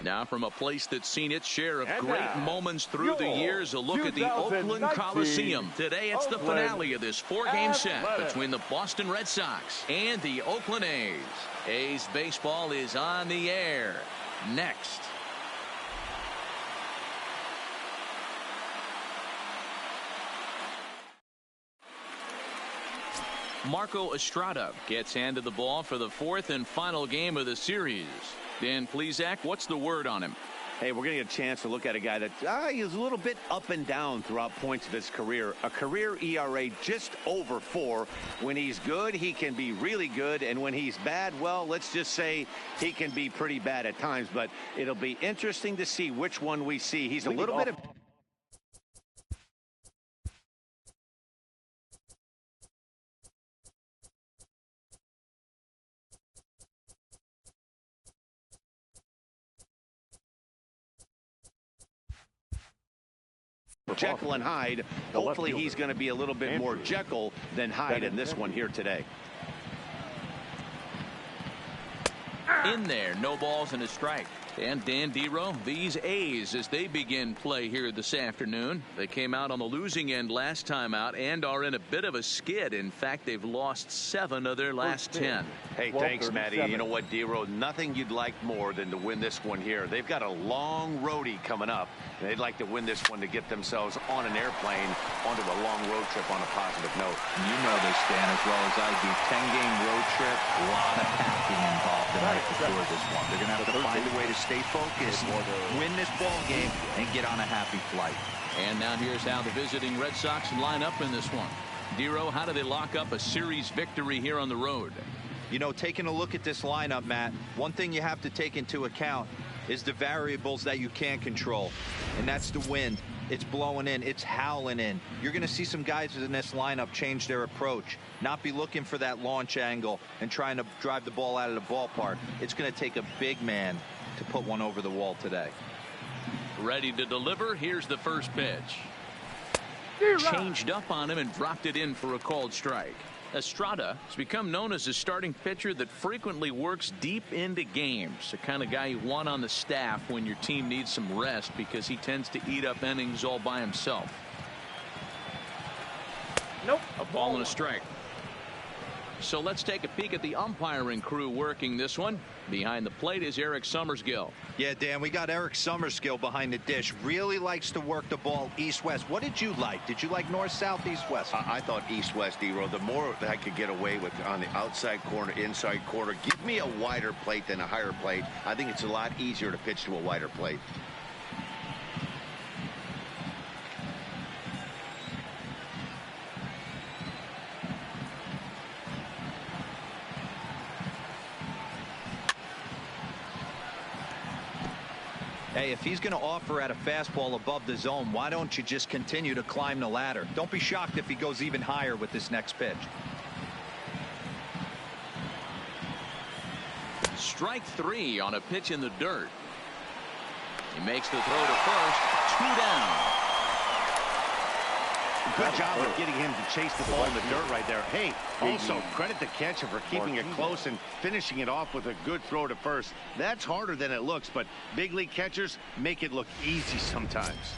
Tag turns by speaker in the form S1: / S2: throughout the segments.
S1: Now from a place that's seen its share of great moments through the years, a look at the Oakland Coliseum. Today it's the finale of this four-game set between the Boston Red Sox and the Oakland A's. A's baseball is on the air next. Marco Estrada gets handed the ball for the fourth and final game of the series. Dan Plesac, what's the word on him?
S2: Hey, we're going to get a chance to look at a guy that is a little bit up and down throughout points of his career. A career ERA just over 4. When he's good, he can be really good. And when he's bad, well, let's just say he can be pretty bad at times. But it'll be interesting to see which one we see. He's a little bit of... Jekyll and Hyde. Hopefully he's going to be a little bit more Jekyll than Hyde in this one here today.
S1: In there, no balls and a strike. And Dan Dero, these A's, as they begin play here this afternoon, they came out on the losing end last time out and are in a bit of a skid. In fact, they've lost 7 of their last 10.
S2: Hey, thanks, Matty. You know what, Dero? Nothing you'd like more than to win this one here. They've got a long roadie coming up, and they'd like to win this one to get themselves on an airplane onto a long road trip on a positive note.
S3: You know this, Dan, as well as I do. 10-game road trip, a lot of packing involved tonight before this one. They're going to have to find a way to stay focused, win this ball game, and get on a happy flight.
S1: And now here's how the visiting Red Sox line up in this one. Dero, how do they lock up a series victory here on the road?
S3: You know, taking a look at this lineup, Matt, one thing you have to take into account is the variables that you can't control, and that's the wind. It's blowing in, it's howling in. You're going to see some guys in this lineup change their approach, not be looking for that launch angle and trying to drive the ball out of the ballpark. It's going to take a big man to put one over the wall today.
S1: Ready to deliver. Here's the first pitch. Changed up on him and dropped it in for a called strike. Estrada has become known as a starting pitcher that frequently works deep into games. The kind of guy you want on the staff when your team needs some rest because he tends to eat up innings all by himself.
S4: Nope.
S1: A ball and a strike. So let's take a peek at the umpiring crew working this one. Behind the plate is Eric Summersgill.
S3: Yeah, Dan, we got Eric Summersgill behind the dish. Really likes to work the ball east-west. What did you like? Did you like north-south, east-west?
S2: I thought east-west, Dero. The more that I could get away with on the outside corner, inside corner, give me a wider plate than a higher plate. I think it's a lot easier to pitch to a wider plate.
S3: Hey, if he's going to offer at a fastball above the zone, why don't you just continue to climb the ladder? Don't be shocked if he goes even higher with this next pitch.
S1: Strike 3 on a pitch in the dirt. He makes the throw to first. 2 down.
S2: Good job of getting him to chase the ball in the dirt right there. Hey, also credit the catcher for keeping it close and finishing it off with a good throw to first. That's harder than it looks, but big league catchers make it look easy sometimes.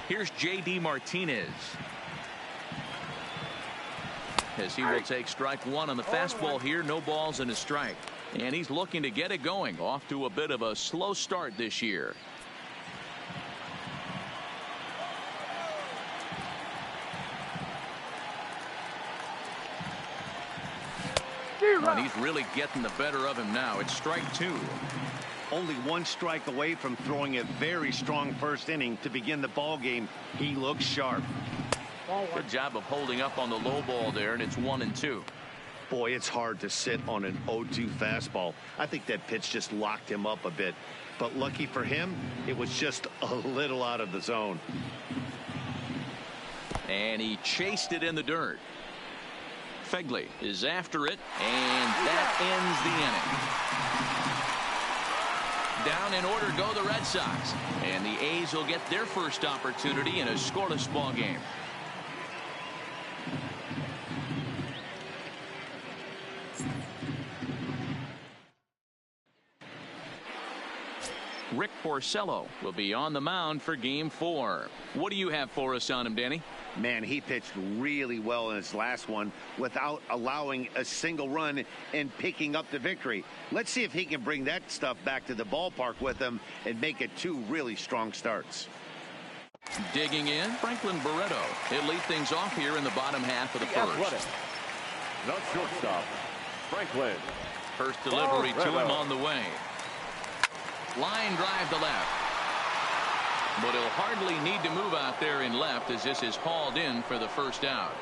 S1: Here's J.D. Martinez. As he will take strike 1 on the fastball here. No balls and a strike. And he's looking to get it going. Off to a bit of a slow start this year. And he's really getting the better of him now. It's strike 2.
S2: Only 1 strike away from throwing a very strong first inning to begin the ball game. He looks sharp.
S1: Good job of holding up on the low ball there, and it's 1-2.
S2: Boy, it's hard to sit on an 0-2 fastball. I think that pitch just locked him up a bit. But lucky for him, it was just a little out of the zone.
S1: And he chased it in the dirt. Fegley is after it, and that ends the inning. Down in order go the Red Sox, and the A's will get their first opportunity in a scoreless ball game. Rick Porcello will be on the mound for Game 4. What do you have for us on him, Danny?
S2: Man, he pitched really well in his last one without allowing a single run and picking up the victory. Let's see if he can bring that stuff back to the ballpark with him and make it 2 really strong starts.
S1: Digging in, Franklin Barreto. He'll lead things off here in the bottom half of the first.
S4: The shortstop, Franklin.
S1: First delivery to him on the way. Line drive to left. But he'll hardly need to move out there in left as this is hauled in for the first out.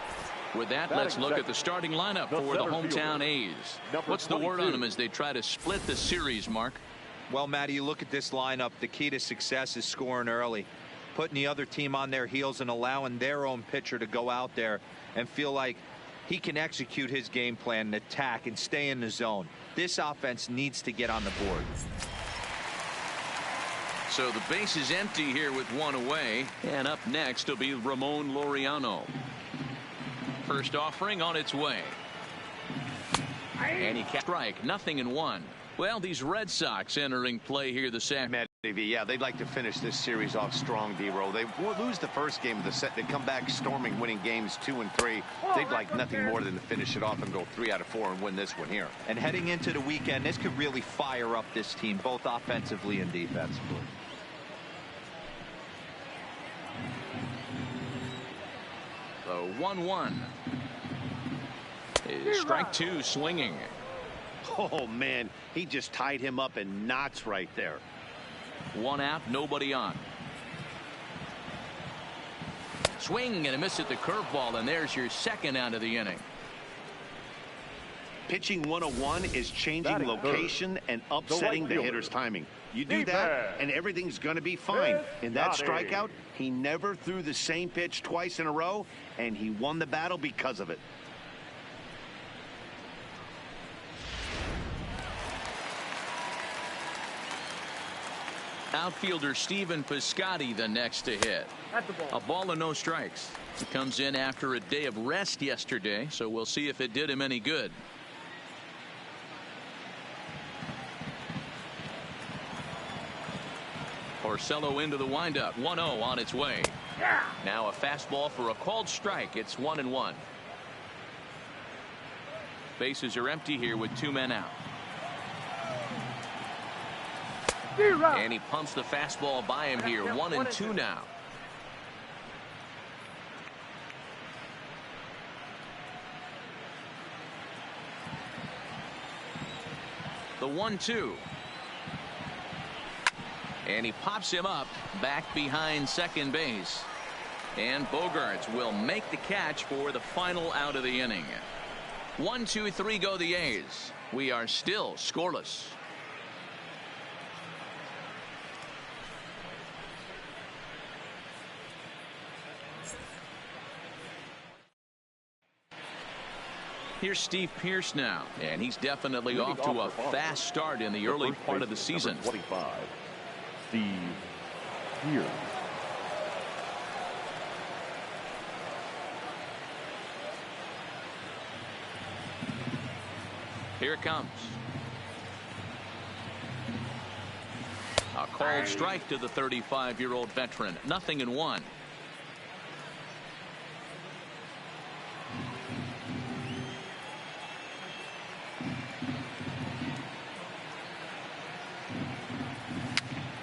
S1: With that, let's look at the starting lineup for the hometown A's. What's the word on them as they try to split the series, Mark?
S3: Well, Matty, you look at this lineup, the key to success is scoring early, putting the other team on their heels and allowing their own pitcher to go out there and feel like he can execute his game plan and attack and stay in the zone. This offense needs to get on the board.
S1: So the base is empty here with 1 away, and up next will be Ramon Laureano. First offering on its way. And he can't strike, 0-1. Well, these Red Sox entering play here this afternoon.
S2: Yeah, they'd like to finish this series off strong, D-Roll. They lose the first game of the set. They come back storming, winning games 2 and 3. They'd like nothing more than to finish it off and go 3 out of 4 and win this one here.
S3: And heading into the weekend, this could really fire up this team, both offensively and defensively.
S1: So 1-1. Strike 2 swinging.
S2: Oh, man, he just tied him up in knots right there.
S1: 1 out, nobody on. Swing and a miss at the curveball, and there's your second out of the inning.
S2: Pitching 101 is changing location and upsetting the hitter's timing. You do that, and everything's going to be fine. In that strikeout, he never threw the same pitch twice in a row, and he won the battle because of it.
S1: Outfielder Stephen Piscotty the next to hit. A ball and no strikes. He comes in after a day of rest yesterday, so we'll see if it did him any good. Porcello into the windup. 1-0 on its way. Now a fastball for a called strike. It's 1-1. Bases are empty here with 2 men out. And he pumps the fastball by him here. 1-2 now. The 1-2. And he pops him up back behind second base. And Bogaerts will make the catch for the final out of the inning. 1-2-3 go the A's. We are still scoreless. Here's Steve Pearce now, and he's definitely off to a fast start in the early part of the season.
S4: 25, Steve Pearce.
S1: Here it comes. A called strike to the 35-year-old veteran. 0-1.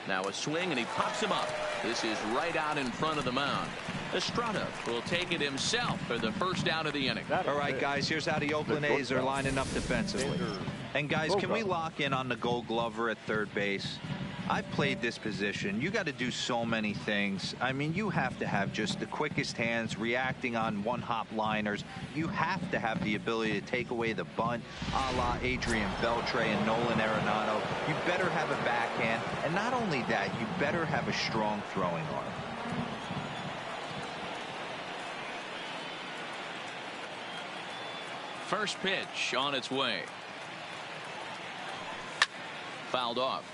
S1: Now a swing, and he pops him up. This is right out in front of the mound. Estrada will take it himself for the first out of the inning.
S3: All right, guys, here's how the Oakland A's are lining up defensively. And, guys, can we lock in on the Gold Glover at third base? I've played this position. You got to do so many things. I mean, you have to have just the quickest hands, reacting on one-hop liners. You have to have the ability to take away the bunt, a la Adrian Beltre and Nolan Arenado. You better have a backhand, and not only that, you better have a strong throwing arm.
S1: First pitch on its way. Fouled off.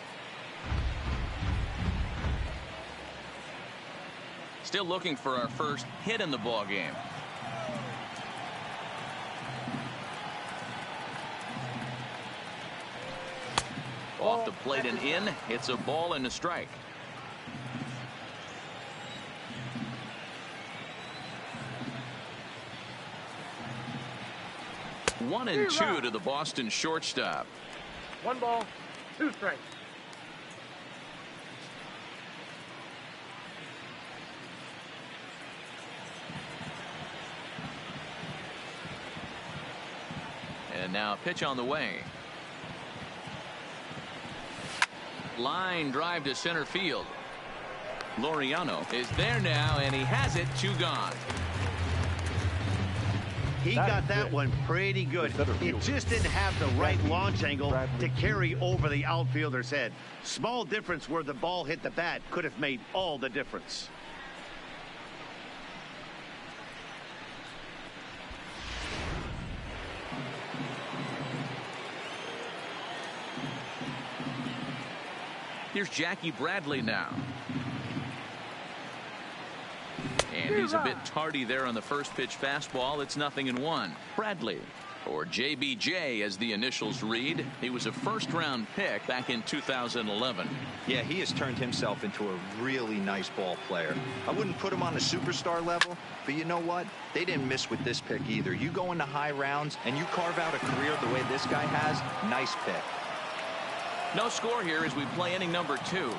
S1: Still looking for our first hit in the ball game. Off the plate and in. It's a ball and a strike. 1-2 to the Boston shortstop.
S5: 1 ball, 2 strikes.
S1: And now a pitch on the way. Line drive to center field. Laureano is there now, and he has it. 2 gone.
S2: He got that one pretty good. It just didn't have the right launch angle to carry over the outfielder's head. Small difference where the ball hit the bat could have made all the difference.
S1: Here's Jackie Bradley now. And he's a bit tardy there on the first pitch fastball. It's 0-1. Bradley, or JBJ as the initials read. He was a first-round pick back in 2011.
S3: Yeah, he has turned himself into a really nice ball player. I wouldn't put him on the superstar level, but you know what? They didn't miss with this pick either. You go into high rounds and you carve out a career the way this guy has, nice pick.
S1: No score here as we play inning number 2.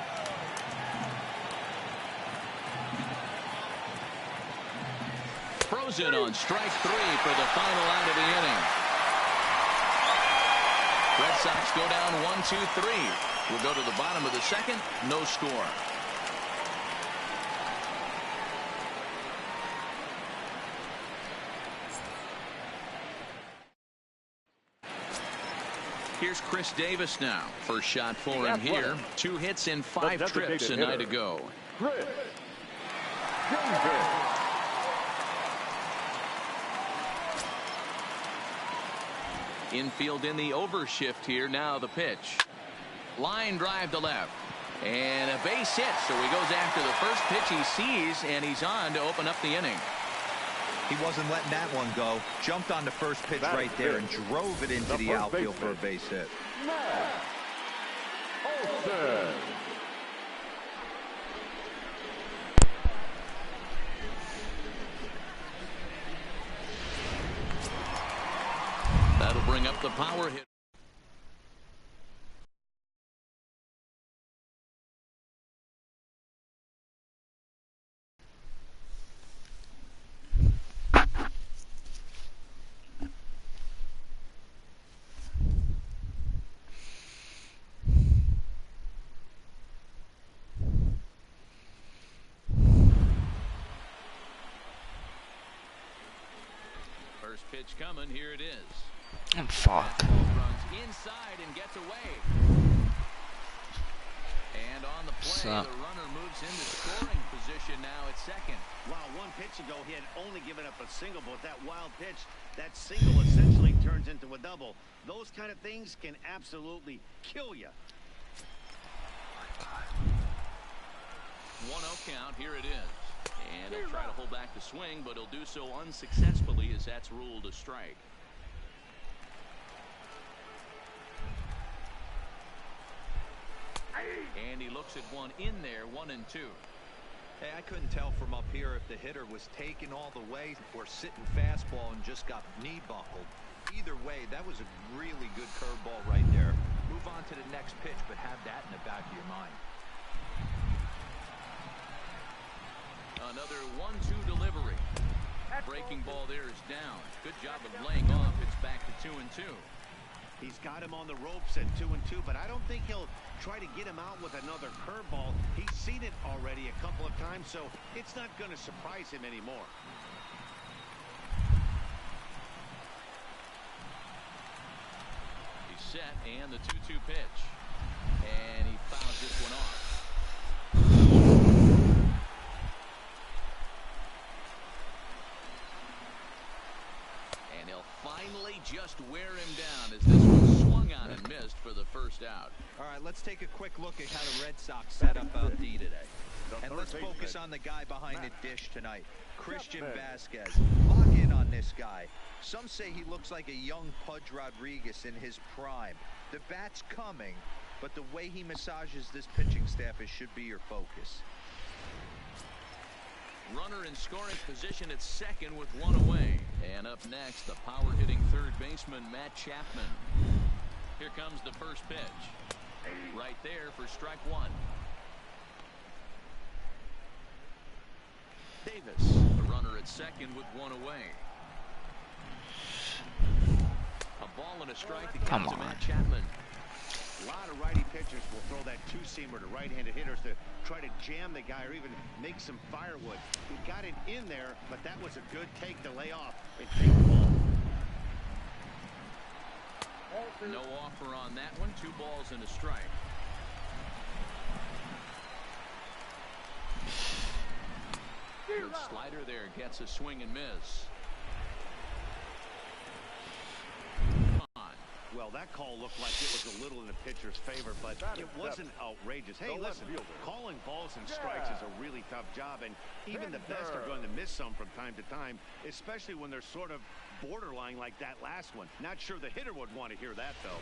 S1: Frozen on strike 3 for the final out of the inning. Red Sox go down 1-2-3. We'll go to the bottom of the second. No score. Here's Chris Davis now. First shot for him here. 2 hits in 5 trips a night ago.
S4: Chris Davis.
S1: Infield in the overshift here. Now the pitch. Line drive to left. And a base hit. So he goes after the first pitch he sees, and he's on to open up the inning.
S3: He wasn't letting that one go. Jumped on the first pitch right there and drove it into the outfield for a base hit.
S1: That'll bring up the power hit. First pitch coming. Here it is.
S6: Oh, fuck.
S1: Runs inside and gets away. And on the play, the runner moves into scoring position now at second.
S2: Wow, 1 pitch ago he had only given up a single, but that wild pitch, that single essentially turns into a double. Those kind of things can absolutely kill you.
S1: 1-0 count. Here it is. And he'll try to hold back the swing, but he'll do so unsuccessfully as that's ruled a strike. And he looks at one in there, 1-2.
S3: Hey, I couldn't tell from up here if the hitter was taken all the way or sitting fastball and just got knee buckled. Either way, that was a really good curveball right there. Move on to the next pitch, but have that in the back of your mind.
S1: Another 1-2 delivery. Breaking ball there is down. Good job of laying off. It's back to 2-2.
S2: He's got him on the ropes at 2-2, but I don't think he'll try to get him out with another curveball. He's seen it already a couple of times, so it's not going to surprise him anymore.
S1: He's set, and the 2-2 pitch. And he fouls this one off. And he'll finally just wear him down as this one swung on and missed for the first out.
S3: All right, let's take a quick look at how the Red Sox set up on D today. And let's focus on the guy behind the dish tonight, Christian Vasquez. Lock in on this guy. Some say he looks like a young Pudge Rodriguez in his prime. The bat's coming, but the way he massages this pitching staff, it should be your focus.
S1: Runner in scoring position at second with one away. And up next, the power-hitting third baseman, Matt Chapman. Here comes the first pitch. Right there for strike one. Davis, the runner at second with one away. A ball and a strike to count to Matt Chapman.
S2: A lot of righty pitchers will throw that two-seamer to right-handed hitters to try to jam the guy or even make some firewood. He got it in there, but that was a good take to lay off and take the ball.
S1: No offer on that one. 2 balls and a strike. Good slider there, gets a swing and miss.
S2: Well, that call looked like it was a little in the pitcher's favor, but it wasn't outrageous. Hey, listen, calling balls and strikes is a really tough job, and even the best are going to miss some from time to time, especially when they're sort of borderline like that last one. Not sure the hitter would want to hear that, though.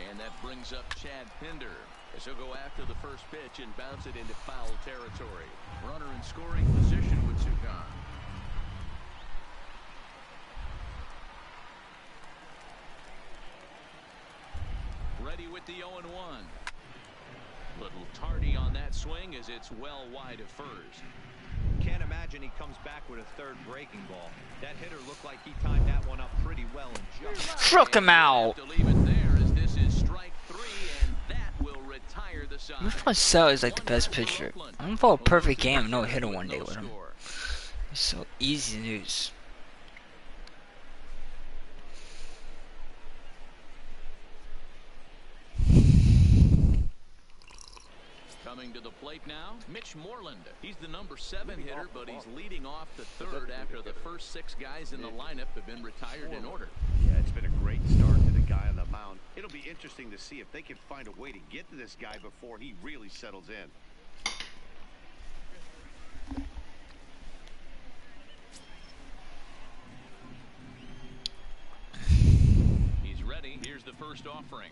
S1: And that brings up Chad Pinder, as he'll go after the first pitch and bounce it into foul territory. Runner in scoring position with Sukan. Ready with the 0-1. Little tardy on that swing as it's well wide of first.
S3: Can't imagine he comes back with a third breaking ball. That hitter looked like he timed that one up pretty well and jumped.
S6: Struck him out.
S1: To leave it there as this is strike 3, and that will retire the side.
S6: Marcel is like the best pitcher. I'm gonna for a perfect game, no hitter one day with him. It's so easy news.
S1: Coming to the plate now, Mitch Moreland. He's the number 7 hitter, but he's leading off the third after the first 6 guys in the lineup have been retired in order.
S2: Yeah, it's been a great start to the guy on the mound. It'll be interesting to see if they can find a way to get to this guy before he really settles in.
S1: He's ready. Here's the first offering.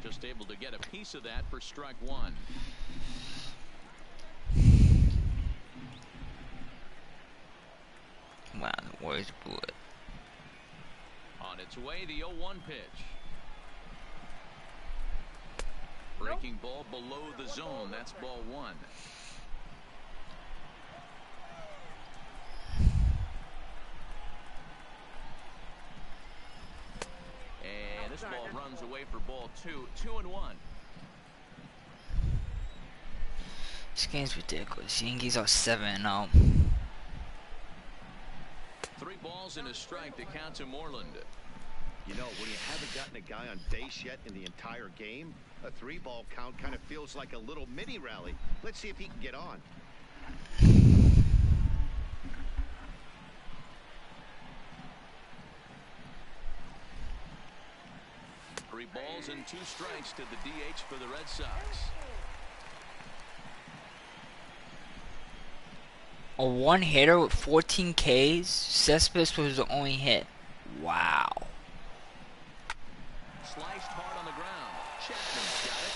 S1: Just able to get a piece of that for strike 1.
S6: Wow, the Warriors blew it.
S1: On its way, the 0-1 pitch. Breaking ball below the zone. That's ball 1. And this ball runs away for ball 2. 2-1.
S6: This game's ridiculous. Yankees are 7-0.
S1: 3 balls and a strike to count to Moreland.
S2: You know, when you haven't gotten a guy on base yet in the entire game, a 3-ball count kind of feels like a little mini rally. Let's see if he can get on.
S1: 3 balls and 2 strikes to the DH for the Red Sox.
S6: A 1-hitter with 14 Ks. Cespedes was the only hit. Wow.
S1: Sliced hard on the ground. Chapman's got it.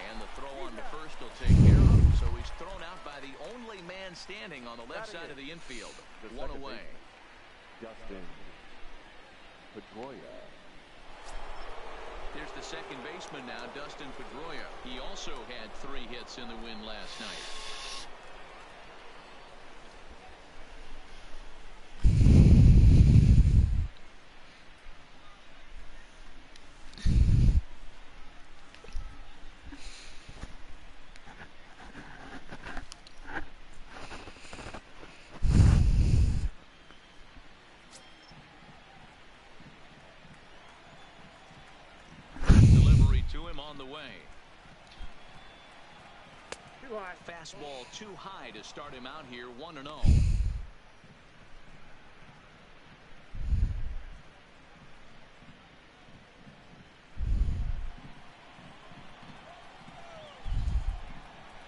S1: And the throw on the first will take care of him. So he's thrown out by the only man standing on the left side of the infield. 1 away.
S4: Dustin Pedroia.
S1: Here's the second baseman now, Dustin Pedroia. He also had 3 hits in the win last night. On the way. Fastball too high to start him out here. 1-0.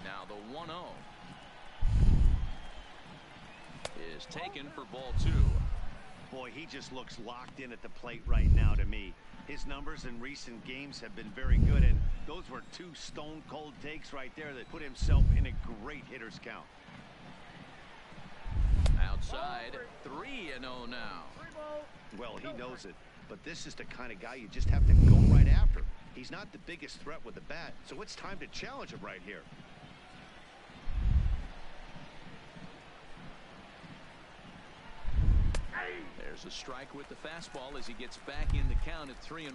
S1: Now the 1-0 is taken for ball 2.
S2: Boy, he just looks locked in at the plate right now to me. His numbers in recent games have been very good, and those were two stone-cold takes right there that put himself in a great hitter's count.
S1: Outside, 3-0 now.
S2: Well, he knows it, but this is the kind of guy you just have to go right after. He's not the biggest threat with the bat, so it's time to challenge him right here.
S1: There's a strike with the fastball as he gets back in the count at 3-1.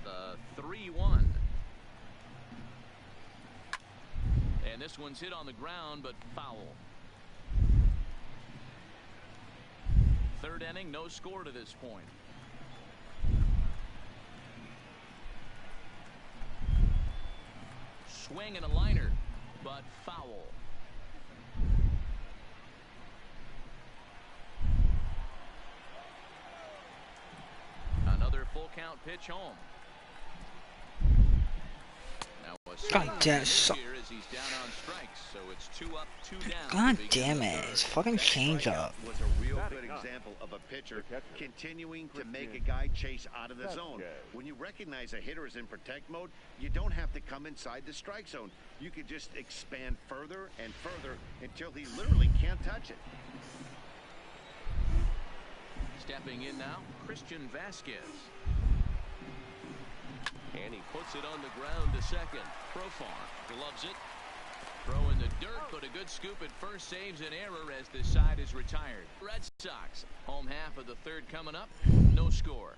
S1: The 3-1. And this one's hit on the ground, but foul. Third inning, no score to this point. Swing and a liner, but foul. Another full count pitch home. Now
S6: God damn it.
S1: here as he's down on strikes, so it's 2 up, 2 down.
S6: God damn it. It's fucking change up.
S2: Was a real good example of a pitcher continuing to make a guy chase out of the zone. When you recognize a hitter is in protect mode, you don't have to come inside the strike zone. You can just expand further and further until he literally can't touch it.
S1: Stepping in now, Christian Vasquez. And he puts it on the ground to second. Profar gloves it. Throw in the dirt, but a good scoop at first saves an error as this side is retired. Red Sox, home half of the third coming up. No score.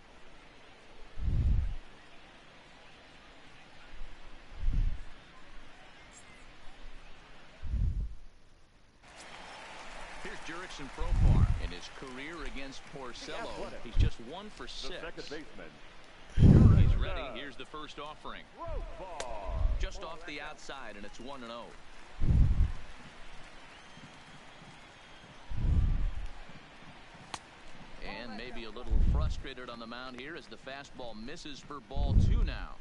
S1: Here's Jurickson Profar in his career against Porcello. He's just 1 for 6.
S4: The second baseman.
S1: He's ready. Here's the first offering. Just off the outside, and it's 1-0. And maybe a little frustrated on the mound here as the fastball misses for ball 2 now.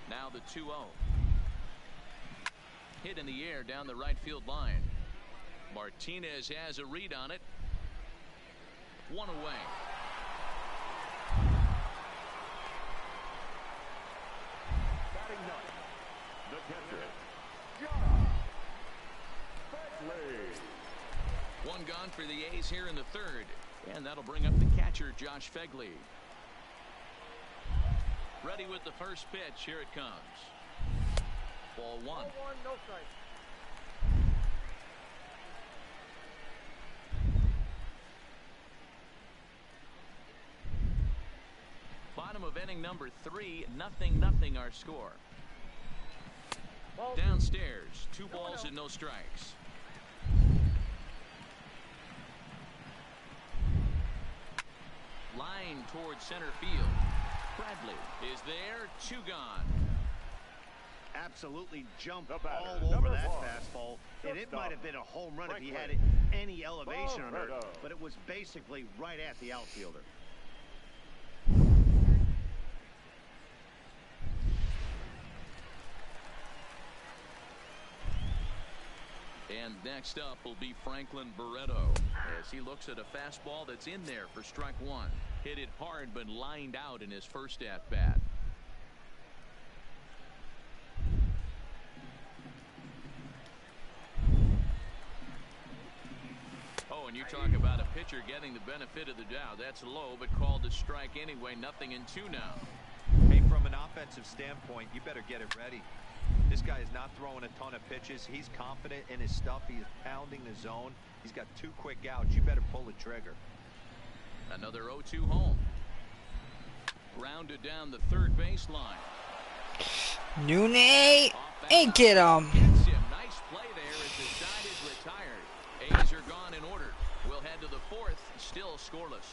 S1: Now the 2-0. Hit in the air down the right field line. Martinez has a read on it. 1 away.
S4: Batting ninth, the catcher, Fegley.
S1: 1 gone for the A's here in the third. And that'll bring up the catcher, Josh Fegley. Ready with the first pitch. Here it comes. Ball 1.
S5: No strike.
S1: Bottom of inning number 3, 0-0 our score. Downstairs, 2 balls and no strikes. Line towards center field. Bradley is there, 2 gone.
S2: Absolutely jumped
S4: The batter,
S2: all over
S4: number
S2: that
S4: 1.
S2: fastball, and it might have been a home run if he had any elevation on it, but it was basically right at the outfielder.
S1: And next up will be Franklin Barreto as he looks at a fastball that's in there for strike 1. Hit it hard but lined out in his first at bat. Oh, and you talk about a pitcher getting the benefit of the doubt. That's low, but called a strike anyway. 0-2 now.
S3: Hey, from an offensive standpoint, you better get it ready. This guy is not throwing a ton of pitches. He's confident in his stuff. He's pounding the zone. He's got 2 quick outs. You better pull the trigger.
S1: Another 0-2 home. Grounded down the third baseline.
S6: Nune! Hey, get him!
S1: Gets him. Nice play there as the side is retired. A's are gone in order. We'll head to the 4th. Still scoreless.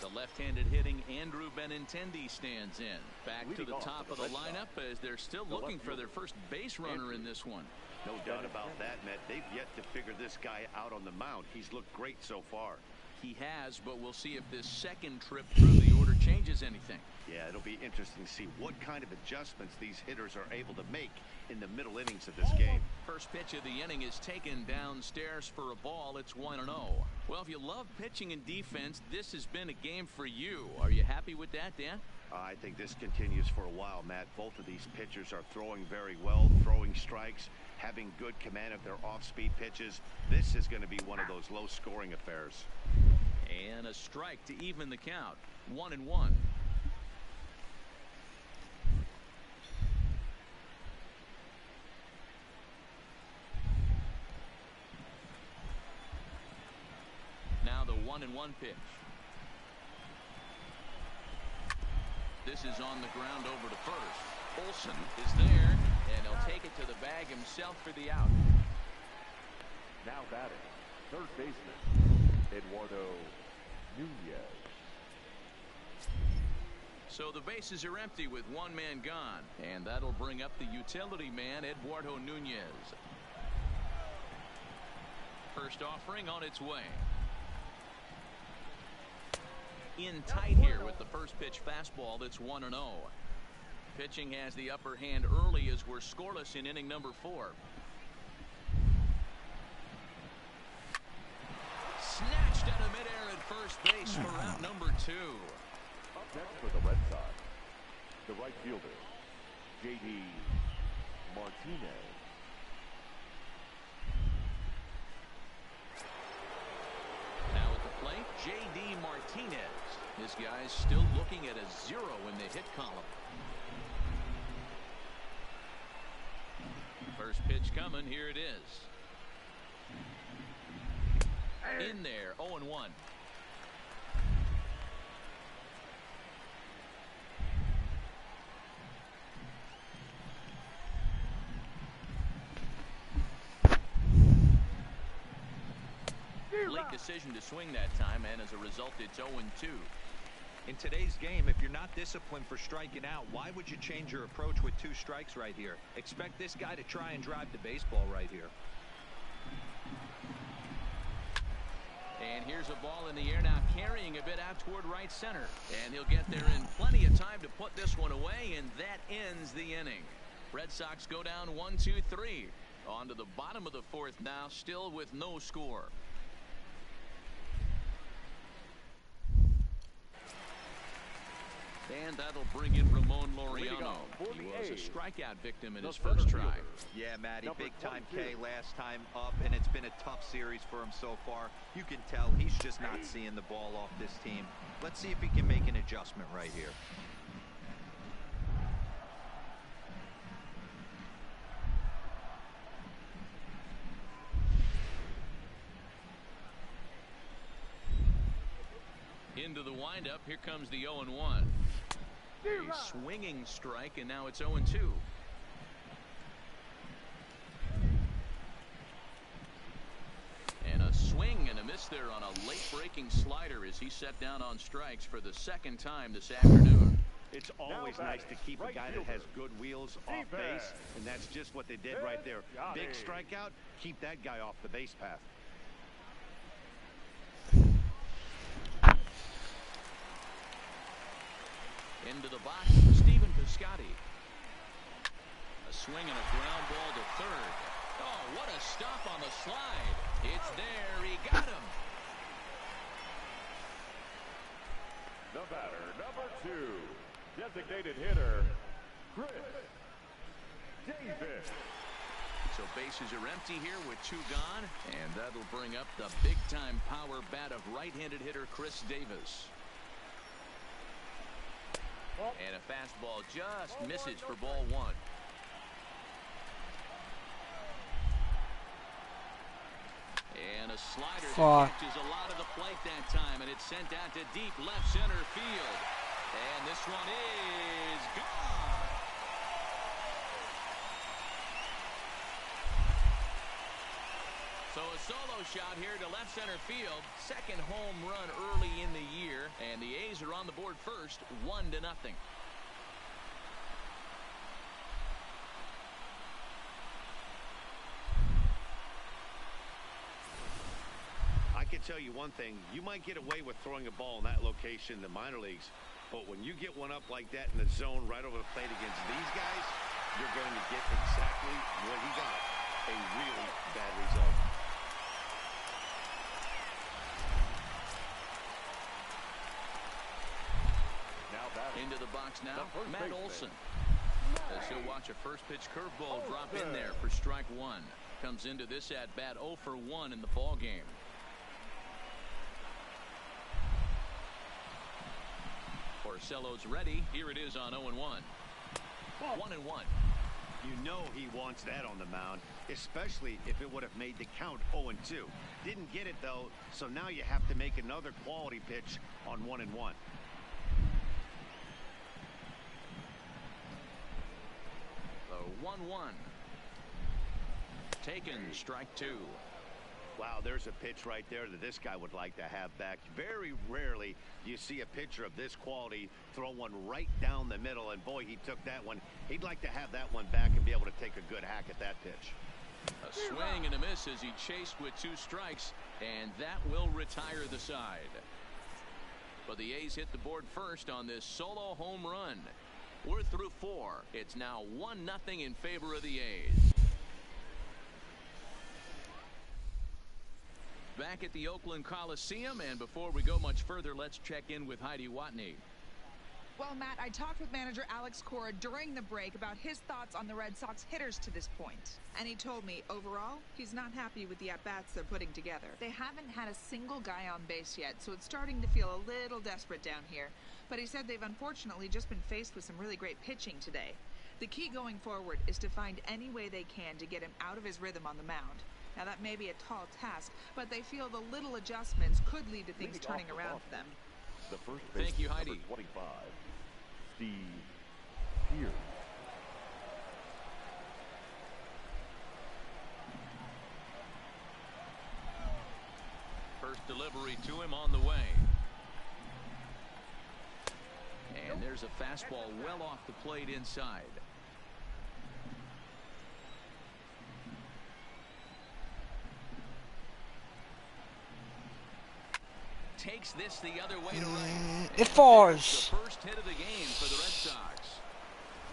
S1: The Left-handed hitting Andrew Benintendi stands in. Back to the top of the lineup as they're still looking for their first base runner in this one.
S2: No doubt about that, Matt. They've yet to figure this guy out on the mound. He's looked great so far.
S1: He has, but we'll see if this second trip through the order changes anything.
S2: Yeah, it'll be interesting to see what kind of adjustments these hitters are able to make in the middle innings of this game.
S1: First pitch of the inning is taken downstairs for a ball. It's 1-0. Well, if you love pitching and defense, this has been a game for you. Are you happy with that, Dan?
S2: I think this continues for a while, Matt. Both of these pitchers are throwing very well, throwing strikes, having good command of their off-speed pitches. This is going to be one of those low-scoring affairs.
S1: And a strike to even the count. 1-1. Now the 1-1 pitch. This is on the ground over to first. Olsen is there, and he'll take it to the bag himself for the out.
S4: Now batting, third baseman, Eduardo Nunez.
S1: So the bases are empty with one man gone, and that'll bring up the utility man, Eduardo Nunez. First offering on its way. In tight here with the first pitch fastball. That's 1-0. Pitching has the upper hand early as we're scoreless in inning number 4. Snatched out of midair at first base for out number 2.
S4: Up next for the Red Sox, the right fielder, J.D. Martinez.
S1: Now at the plate, J.D. Martinez. This guy's still looking at a 0 in the hit column. First pitch coming. Here it is. In there, 0-1. Late decision to swing that time, and as a result, it's 0-2.
S3: In today's game, if you're not disciplined for striking out, why would you change your approach with 2 strikes right here? Expect this guy to try and drive the baseball right here.
S1: And here's a ball in the air now, carrying a bit out toward right center. And he'll get there in plenty of time to put this one away, and that ends the inning. Red Sox go down 1-2-3. On to the bottom of the 4th now, still with no score. And that'll bring in Ramon Laureano. He was a strikeout victim in his first try.
S3: Yeah, Matty, big-time K last time up, and it's been a tough series for him so far. You can tell he's just not seeing the ball off this team. Let's see if he can make an adjustment right here.
S1: Into the windup. Here comes the 0-1. A swinging strike, and now it's 0-2. And a swing and a miss there on a late breaking slider as he set down on strikes for the 2nd time this afternoon.
S2: It's always nice to keep a guy that has good wheels off base, and that's just what they did right there. Big strikeout, keep that guy off the base path.
S1: Into the box, Stephen Piscotty. A swing and a ground ball to third. Oh, what a stop on the slide. It's there. He got him.
S4: The batter, number 2, designated hitter, Chris Davis.
S1: So bases are empty here with 2 gone, and that'll bring up the big-time power bat of right-handed hitter Chris Davis. And a fastball just misses for ball 1. And a slider that catches a lot of the plate that time, and it's sent out to deep left center field. And this one is gone. So a solo shot here to left center field. Second home run early in the year, and the A's are on the board first, 1-0.
S2: I can tell you one thing, you might get away with throwing a ball in that location in the minor leagues, but when you get one up like that in the zone right over the plate against these guys, you're going to get exactly what he got, a really bad result.
S1: Into the box now, Matt Olson. As he'll watch a first pitch curveball drop in there for strike one. Comes into this at bat 0 for 1 in the ball game. Porcello's ready. Here it is on 0-1. 1-1.
S2: You know he wants that on the mound, especially if it would have made the count 0-2. Didn't get it though, so now you have to make another quality pitch on 1-1.
S1: The 1-1. Taken, strike 2.
S2: Wow, there's a pitch right there that this guy would like to have back. Very rarely do you see a pitcher of this quality throw one right down the middle, and boy, he took that one. He'd like to have that one back and be able to take a good hack at that pitch.
S1: A swing and a miss as he chased with 2 strikes, and that will retire the side. But the A's hit the board first on this solo home run. We're through 4. It's now 1-0 in favor of the A's. Back at the Oakland Coliseum, and before we go much further, let's check in with Heidi Watney.
S7: Well, Matt, I talked with manager Alex Cora during the break about his thoughts on the Red Sox hitters to this point. And he told me, overall, he's not happy with the at-bats they're putting together. They haven't had a single guy on base yet, so it's starting to feel a little desperate down here. But he said they've unfortunately just been faced with some really great pitching today. The key going forward is to find any way they can to get him out of his rhythm on the mound. Now, that may be a tall task, but they feel the little adjustments could lead to things turning around for them.
S4: The first
S1: Thank you, Heidi.
S4: 25, Steve Pierce.
S1: First delivery to him on the way. And there's a fastball well off the plate inside. Takes this the other way to right.
S6: It falls.
S1: The first hit of the game for the Red Sox.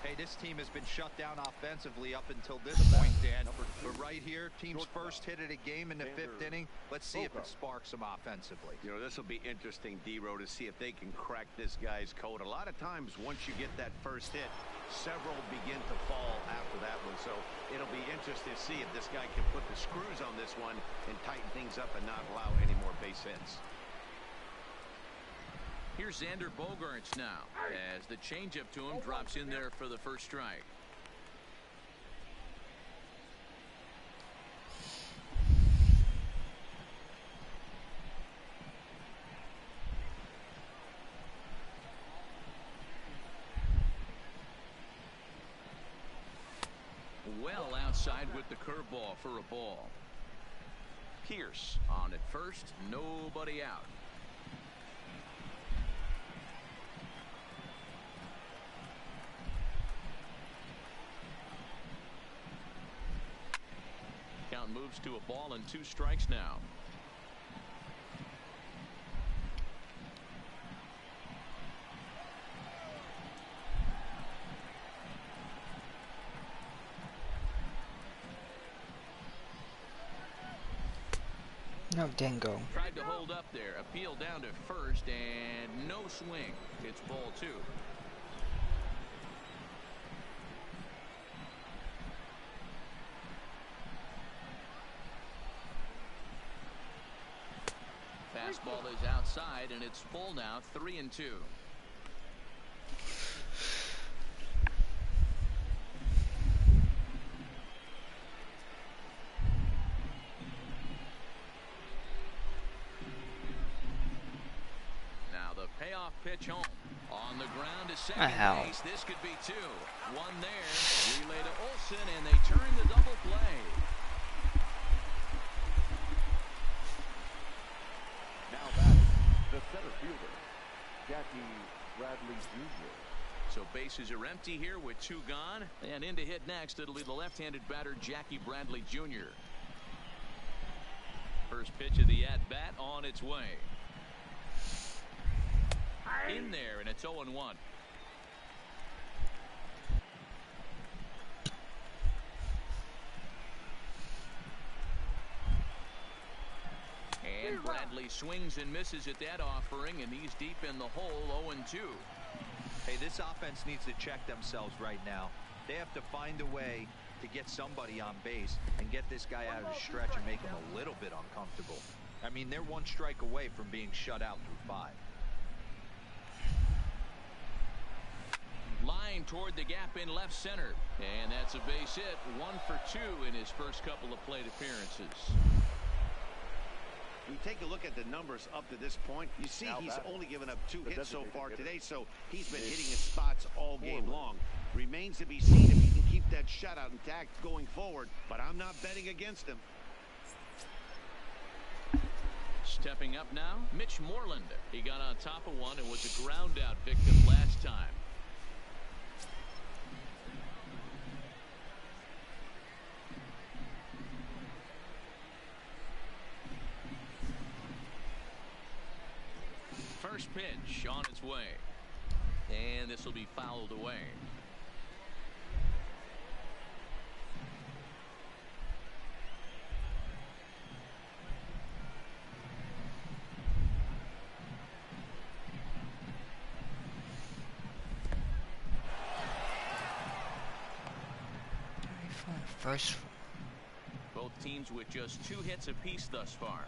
S3: Hey, this team has been shut down offensively up until this point, Dan. But right here, team's first hit of the game in the 5th inning. Let's see if it sparks them offensively.
S2: You know, this will be interesting, D-Row, to see if they can crack this guy's code. A lot of times, once you get that first hit, several begin to fall after that one. So it'll be interesting to see if this guy can put the screws on this one and tighten things up and not allow any more base hits.
S1: Here's Xander Bogaerts now, as the changeup to him drops in there for the first strike. Well outside with the curveball for a ball. Pierce on at first, nobody out. Count moves to a ball and 2 strikes now.
S6: No dingo.
S1: Tried to hold up there. Appeal down to first and no swing. It's ball 2. Fastball is outside, and it's full now, 3-2. Now the payoff pitch home. On the ground to second base. This could be 2. One there. Relay to Olsen, and they turn the double play.
S4: center fielder, Jackie Bradley Jr.
S1: So bases are empty here with 2 gone. And in to hit next, it'll be the left-handed batter, Jackie Bradley Jr. First pitch of the at-bat on its way. In there, and it's 0-1. And Bradley swings and misses at that offering, and he's deep in the hole, 0-2.
S3: Hey, this offense needs to check themselves right now. They have to find a way to get somebody on base and get this guy out of the stretch and make him a little bit uncomfortable. I mean, they're 1 strike away from being shut out through 5.
S1: Line toward the gap in left center. And that's a base hit. 1 for 2 in his first couple of plate appearances.
S2: You take a look at the numbers up to this point. You see he's only given up 2 hits so far today, so he's been hitting his spots all game long. Remains to be seen if he can keep that shutout intact going forward, but I'm not betting against him.
S1: Stepping up now, Mitch Moreland. He got on top of one and was a ground out victim last time. First pitch on its way. And this will be fouled away.
S6: First.
S1: Both teams with just 2 hits apiece thus far.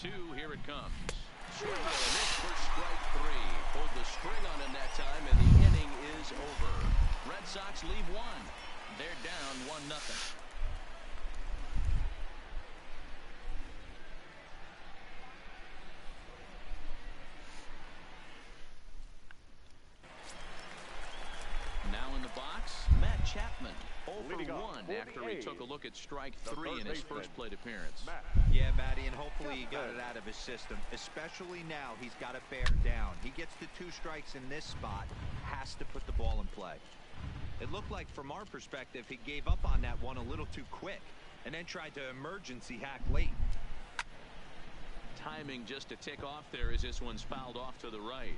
S1: Two, here it comes. Swing and a miss for strike 3. Pulled the string on him that time, and the inning is over. Red Sox lead 1. They're down 1-0. Now in the box, Matt Chapman. 0 for 1 after he took a look at strike 3 in his first plate appearance.
S3: Yeah, Matty, and hopefully he got it out of his system. Especially now, he's got to bear down. He gets the 2 strikes in this spot, has to put the ball in play. It looked like, from our perspective, he gave up on that one a little too quick and then tried to emergency hack late.
S1: Timing just to tick off there as this one's fouled off to the right.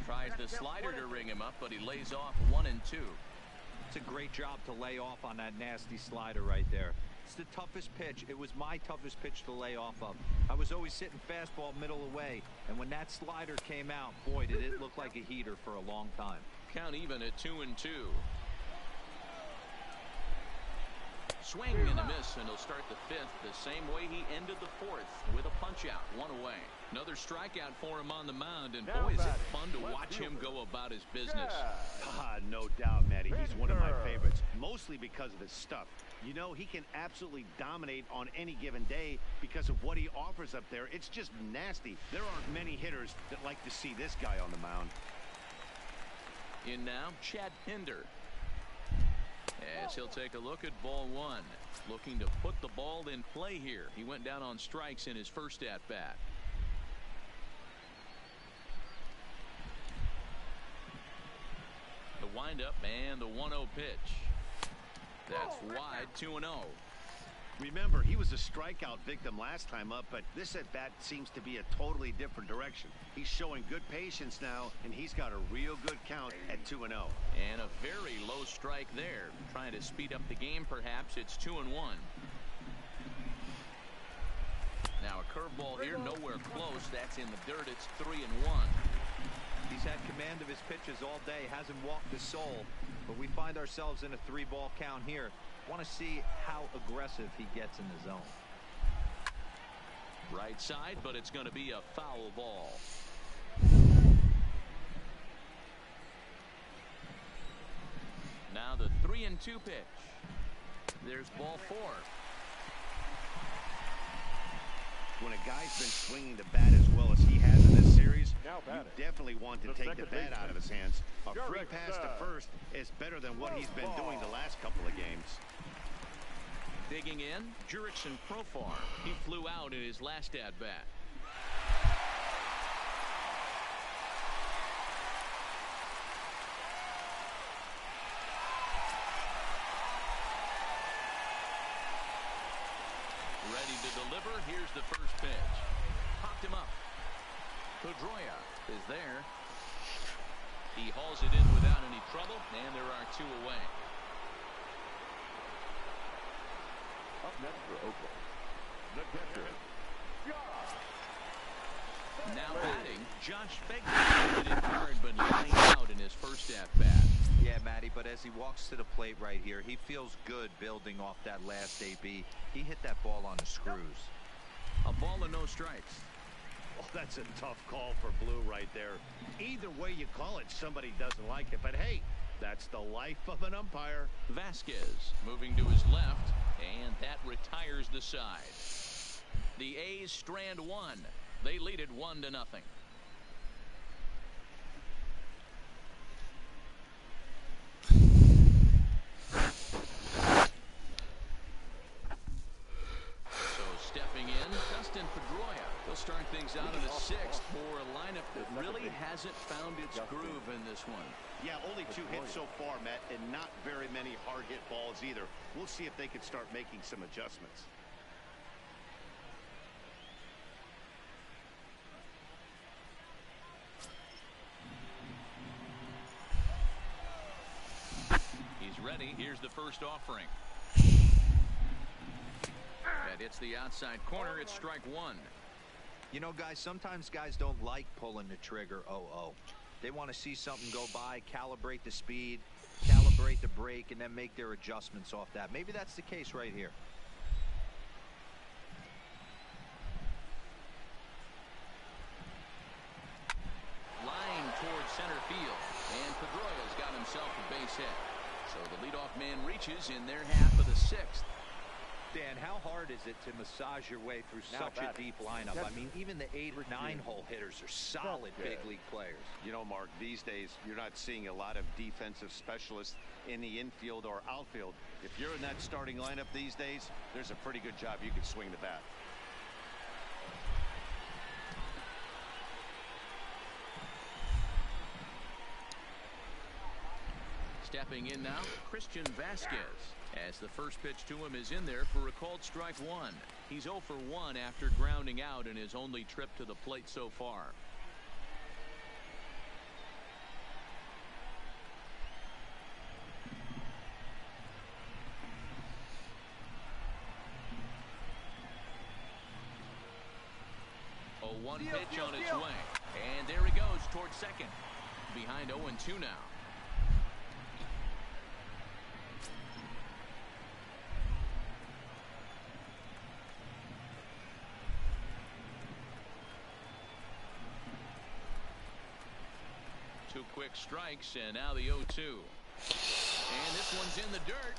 S1: Tries the slider to ring him up, but he lays off 1 and 2.
S3: It's a great job to lay off on that nasty slider right there. It's the toughest pitch. It was my toughest pitch to lay off of. I was always sitting fastball middle away, and when that slider came out, boy, did it look like a heater for a long time.
S1: Count even at 2 and 2. Swing and a miss, and he'll start the 5th the same way he ended the 4th, with a punch out, 1 away. Another strikeout for him on the mound, and boy, is it fun to watch him go about his business.
S2: No doubt, Matty. He's one of my favorites, mostly because of his stuff. You know, he can absolutely dominate on any given day because of what he offers up there. It's just nasty. There aren't many hitters that like to see this guy on the mound.
S1: In now, Chad Pinder. As he'll take a look at ball 1. Looking to put the ball in play here. He went down on strikes in his first at-bat. The windup and the 1-0 pitch. That's wide, 2-0.
S2: Remember, he was a strikeout victim last time up, but this at-bat seems to be a totally different direction. He's showing good patience now, and he's got a real good count at 2-0.
S1: And a very low strike there. Trying to speed up the game, perhaps. It's 2-1. Now a curveball here, nowhere close. That's in the dirt. It's 3-1.
S3: He's had command of his pitches all day, hasn't walked a soul, But we find ourselves in a 3-ball count here. Want to see how aggressive he gets in the zone.
S1: Right side, but it's going to be a foul ball. Now the 3-2 pitch. There's ball 4.
S2: When a guy's been swinging the bat as well as he has in this series, you definitely want to take the bat out of his hands. A free pass to first is better than what he's been doing the last couple of games.
S1: Digging in, Jurickson Profar. He flew out in his last at-bat. Ready to deliver. Here's the first pitch. Popped him up. Pedroia is there. He hauls it in without any trouble, and there are 2 away.
S4: Up next for Oakland, the catcher, Josh.
S1: Now batting, Josh Begley hit it hard, but lined out in his first at-bat.
S3: Yeah, Matty, but as he walks to the plate right here, he feels good building off that last AB. He hit that ball on the screws.
S1: A ball and no strikes.
S2: Oh, that's a tough call for Blue right there. Either way you call it, somebody doesn't like it. But hey, that's the life of an umpire.
S1: Vasquez moving to his left, and that retires the side. The A's strand 1. They lead it 1-0. Pedroia. They'll start things out in the 6th for a lineup that really hasn't found its groove in this one.
S2: Yeah, only 2 hits so far, Matt, and not very many hard hit balls either. We'll see if they can start making some adjustments.
S1: He's ready. Here's the first offering. That hits the outside corner. It's strike 1.
S3: You know, guys, sometimes guys don't like pulling the trigger 0-0. They want to see something go by, calibrate the speed, calibrate the brake, and then make their adjustments off that. Maybe that's the case right here.
S1: Line towards center field, and Pedroia's got himself a base hit. So the leadoff man reaches in their half of the 6th.
S3: Dan, how hard is it to massage your way through such a deep lineup? I mean, even the 8 or 9 hole hitters are solid big league players.
S2: You know, Mark, these days you're not seeing a lot of defensive specialists in the infield or outfield. If you're in that starting lineup these days, there's a pretty good job you can swing the bat.
S1: Stepping in now, Christian Vasquez, as the first pitch to him is in there for a called strike 1. He's 0 for 1 after grounding out in his only trip to the plate so far. A 1 pitch on its way, and there he goes towards second. Behind 0-2 now. Two quick strikes, and now the 0-2. And this one's in the dirt.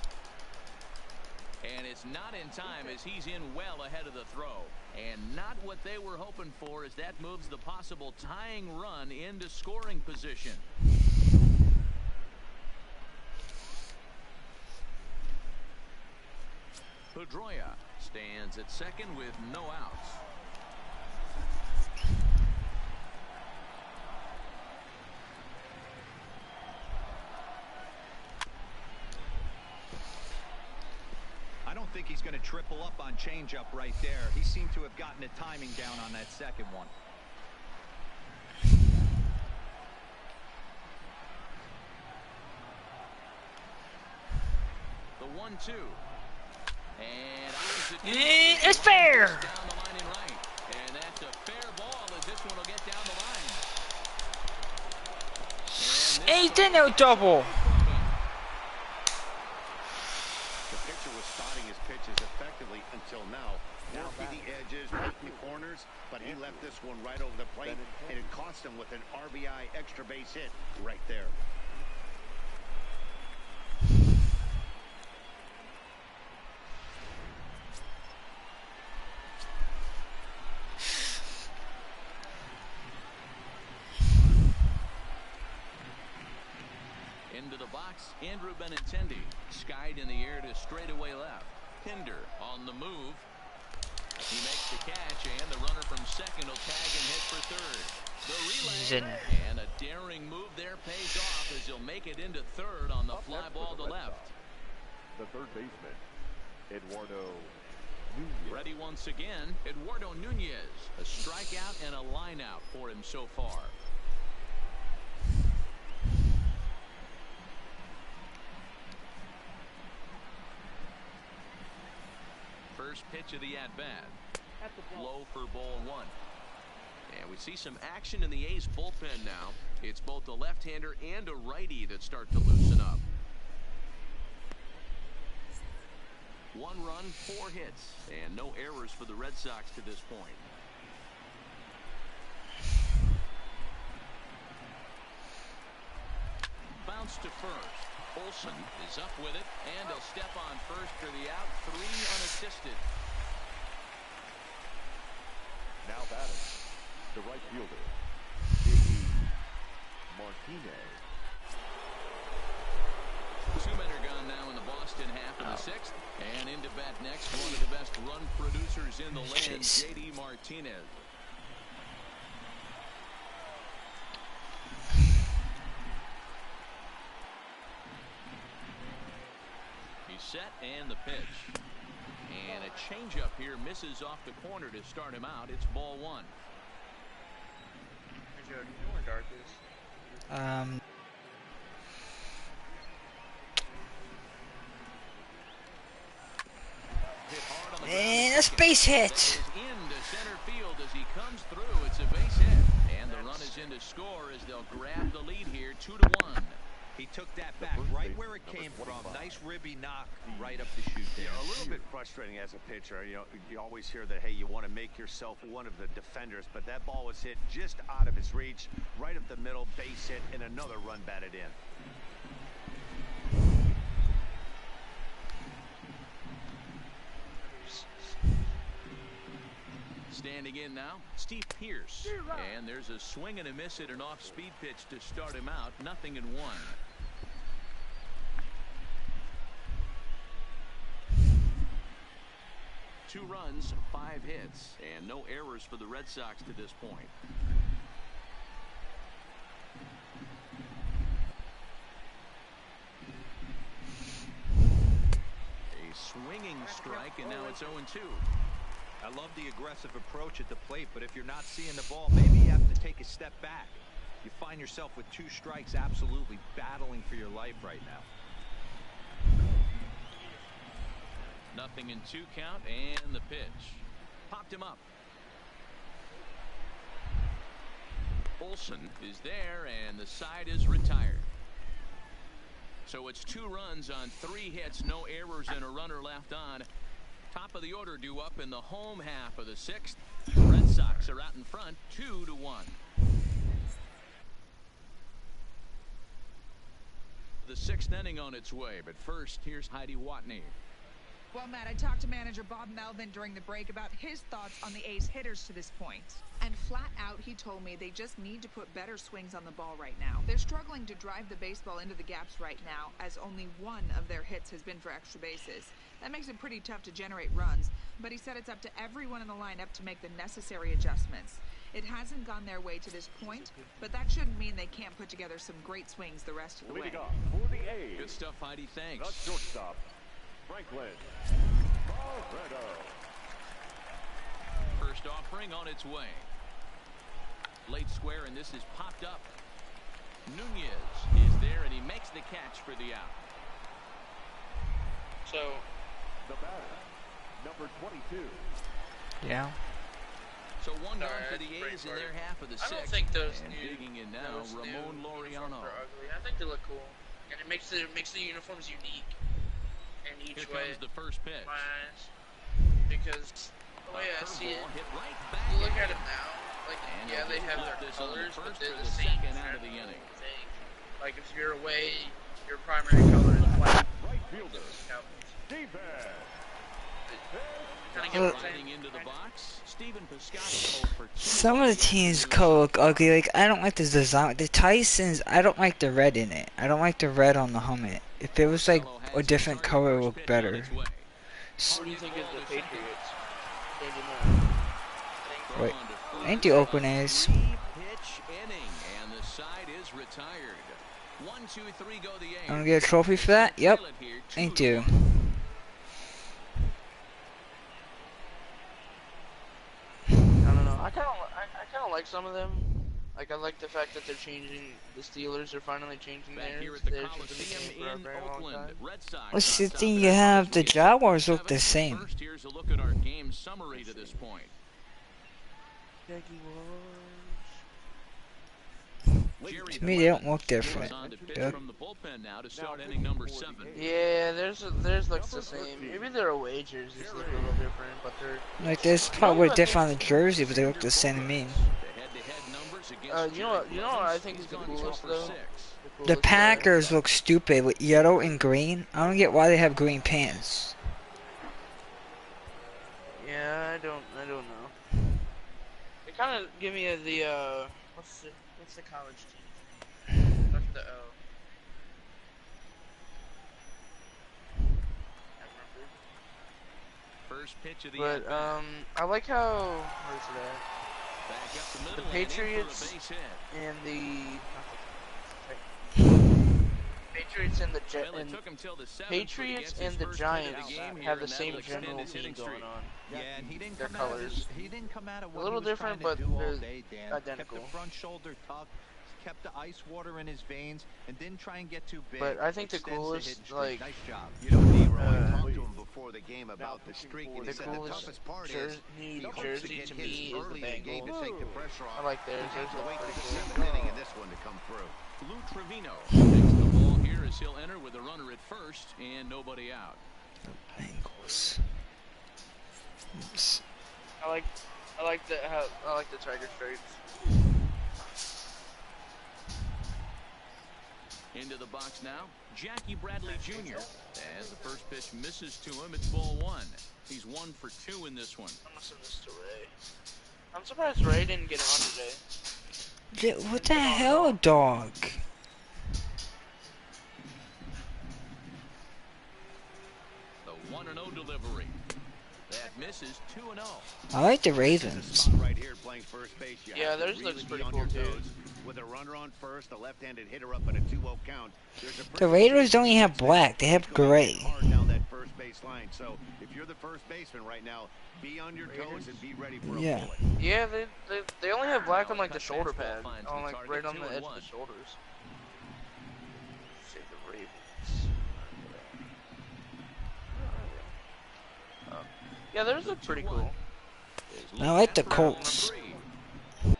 S1: And it's not in time as he's in well ahead of the throw. And not what they were hoping for as that moves the possible tying run into scoring position. Pedroia stands at second with no outs.
S3: I don't think he's going to triple up on changeup right there. He seemed to have gotten the timing down on that second one.
S1: The 1-2. And
S6: it's fair.
S1: Down the line in right. And that's a fair ball as this one will get down the line.
S6: Hey, then no double.
S2: one right over the plate, and it cost him with an RBI extra base hit right there.
S1: Into the box, Andrew Benintendi. Skied in the air to straightaway left. Pinder on the move. He makes the catch, and the runner from second will tag and hit for third. The relay, and a daring move there pays off as he'll make it into third on the fly ball to left.
S4: The third baseman, Eduardo Nunez.
S1: Ready once again, Eduardo Nunez. A strikeout and a line out for him so far. First pitch of the at-bat. Low for ball one. And we see some action in the A's bullpen now. It's both a left-hander and a righty that start to loosen up. 1 run, 4 hits, and no errors for the Red Sox to this point. Bounce to first. Olsen is up with it, and he'll step on first for the out. 3 unassisted.
S4: Now batting, the right fielder, JD Martinez.
S1: 2 men are gone now in the Boston half of the 6th. And into bat next, one of the best run producers in the land, JD Martinez. He's set, and the pitch. And a changeup here misses off the corner to start him out. It's ball 1.
S8: Hey Joe, do you know where Dark is?
S6: And a space hit.
S1: Into center field as he comes through. It's a base hit, and the run is in to score as they'll grab the lead here, 2-1.
S3: He took that back right where it came from. Nice ribby knock right up the chute there.
S2: A little bit frustrating as a pitcher. You know, you always hear that, hey, you want to make yourself one of the defenders, but that ball was hit just out of his reach, right up the middle, base hit, and another run batted in.
S1: Standing in now, Steve Pearce. And there's a swing and a miss at an off-speed pitch to start him out. 0-1. 2 runs, 5 hits, and no errors for the Red Sox to this point. A swinging strike, and now it's 0-2.
S3: I love the aggressive approach at the plate, but if you're not seeing the ball, maybe you have to take a step back. You find yourself with 2 strikes, absolutely battling for your life right now.
S1: 0-2 count, and the pitch. Popped him up. Olsen is there, and the side is retired. So it's 2 runs on 3 hits, no errors, and a runner left on. Top of the order due up in the home half of the 6th. Red Sox are out in front, 2-1. The 6th inning on its way, but first, here's Heidi Watney.
S7: Well, Matt, I talked to manager Bob Melvin during the break about his thoughts on the A's hitters to this point. And flat out, he told me they just need to put better swings on the ball right now. They're struggling to drive the baseball into the gaps right now, as only 1 of their hits has been for extra bases. That makes it pretty tough to generate runs, but he said it's up to everyone in the lineup to make the necessary adjustments. It hasn't gone their way to this point, but that shouldn't mean they can't put together some great swings the rest of the way.
S4: Leading off for the A's.
S1: Good stuff, Heidi. Thanks.
S4: The shortstop, Franklin Barreto.
S1: First offering on its way. Late square, and this is popped up. Nunez is there, and he makes the catch for the out.
S8: So,
S4: The batter, number 22.
S6: Yeah.
S1: So 1 down
S8: Sorry,
S1: for the A's in their half of the 6th.
S8: I don't think those
S1: and
S8: new,
S1: digging in now,
S8: those
S1: Ramon
S8: new
S1: Laureano.
S8: uniforms are ugly. I think they look cool, and it makes the uniforms unique in each
S1: Here
S8: way.
S1: comes the first pitch.
S8: My eyes, because the way I see it,
S1: Hit right back
S8: you look
S1: at
S8: at him now. Like,
S1: And
S8: yeah, they have their
S1: this on the
S8: colors, but
S1: first
S8: they're
S1: for
S8: the
S1: the
S8: same
S1: second out of the
S8: general
S1: inning.
S8: thing. Like, if you're away, your primary color is black.
S4: Right fielder,
S8: Cowboys.
S4: Stephen.
S8: Kind of get what I'm saying.
S1: Riding into the box, Stephen Piscotty 0 for 2.
S6: Some of the teams' color look ugly. Like, I don't like the design. The Tysons, I don't like the red in it. I don't like the red on the helmet. If it was like a different color, it would look better.
S8: What do you think is the Patriots? Changing that.
S6: Wait, ain't the Oakland A's.
S1: Pitch inning, and the side is retired. 1, 2, 3 go the A's.
S6: I'm gonna get a trophy for that? Yep. Thank you.
S8: I don't know. I kind of like some of them. Like, I like the fact that they're changing. The Steelers are finally changing
S1: Back here
S8: theirs.
S1: at the
S8: Theirs has been the
S1: Coliseum
S8: same for a
S1: in
S8: very long
S1: Oakland.
S8: time.
S1: Red Sox
S6: What's
S1: on
S6: the
S1: top
S6: thing
S1: of
S6: you
S1: their
S6: have?
S1: first
S6: The
S1: lead.
S6: Jaguars look the same.
S1: First, here's a look at our game summary to this point.
S6: To me, they don't look different.
S1: On to pitch
S6: Yep.
S1: from the bullpen now to start inning number 7.
S8: Yeah, theirs looks the same. Maybe their away jerseys look a little different, but they're.
S6: Like, there's probably different on the jersey, but they look the same to me.
S8: You know what I think is the coolest though?
S6: The Packers look stupid with yellow and green. I don't get why they have green pants.
S8: Yeah, I don't know. They kind of give me the what's the college team? That's the O.
S1: First pitch of the
S8: But I like how where's it at? The Patriots and the Patriots and the Patriots and the Giants have the same general theme going on.
S3: Yeah, and he didn't
S8: Their
S3: come out of
S8: colors.
S3: he didn't come out of
S8: A
S3: what
S8: little
S3: he was
S8: different,
S3: trying to
S8: but
S3: do all
S8: they're
S3: day, Dan.
S8: identical.
S3: Kept the front shoulder tucked, kept the ice water in his veins, and didn't try and get too big.
S8: But I think the
S3: Extends
S8: coolest,
S3: hit streak.
S8: like,
S3: nice job.
S2: You know, Nero, I talked to him before the game about the streak, and he
S8: the
S2: said the
S8: coolest
S2: toughest part is
S8: New
S2: he hopes to
S8: Jersey
S2: get
S8: to
S2: hits
S8: me is the
S2: early in the game to
S8: Bengals.
S2: take the pressure off.
S8: I like theirs.
S2: He
S8: Theirs
S2: has to
S8: look
S2: wait
S8: pretty
S2: for the
S8: cool.
S2: 7th inning in this one to come through.
S1: Lou Trevino takes the ball here as he'll enter with a runner at first and nobody out.
S6: Bengals. Oops.
S8: I like the Tiger stripes.
S1: Into the box now, Jackie Bradley Jr. As the first pitch misses to him, it's ball 1. He's 1 for 2 in this one.
S8: I'm gonna send this to Ray. I'm surprised Ray didn't get on today.
S6: What the hell, dog?
S1: The 1-0 delivery. That misses 2-0.
S6: I like the Ravens.
S2: Right here playing first base. You
S8: Yeah,
S2: have to
S8: theirs
S2: really
S8: looks
S2: be
S8: pretty
S2: on
S8: cool
S2: your
S8: too.
S2: toes. With a runner on first, a left-handed hitter up at a 2-0 count.
S6: The Raiders don't even have black, they have gray.
S2: Hard down that first base line. So if you're the first baseman right now, be on your toes and be ready for a
S6: Yeah.
S2: bullet.
S8: Yeah, they only have black on like the shoulder pad, on like right on the edge of the shoulders. Save the Ravens. Yeah, theirs look pretty cool.
S6: I like the Colts.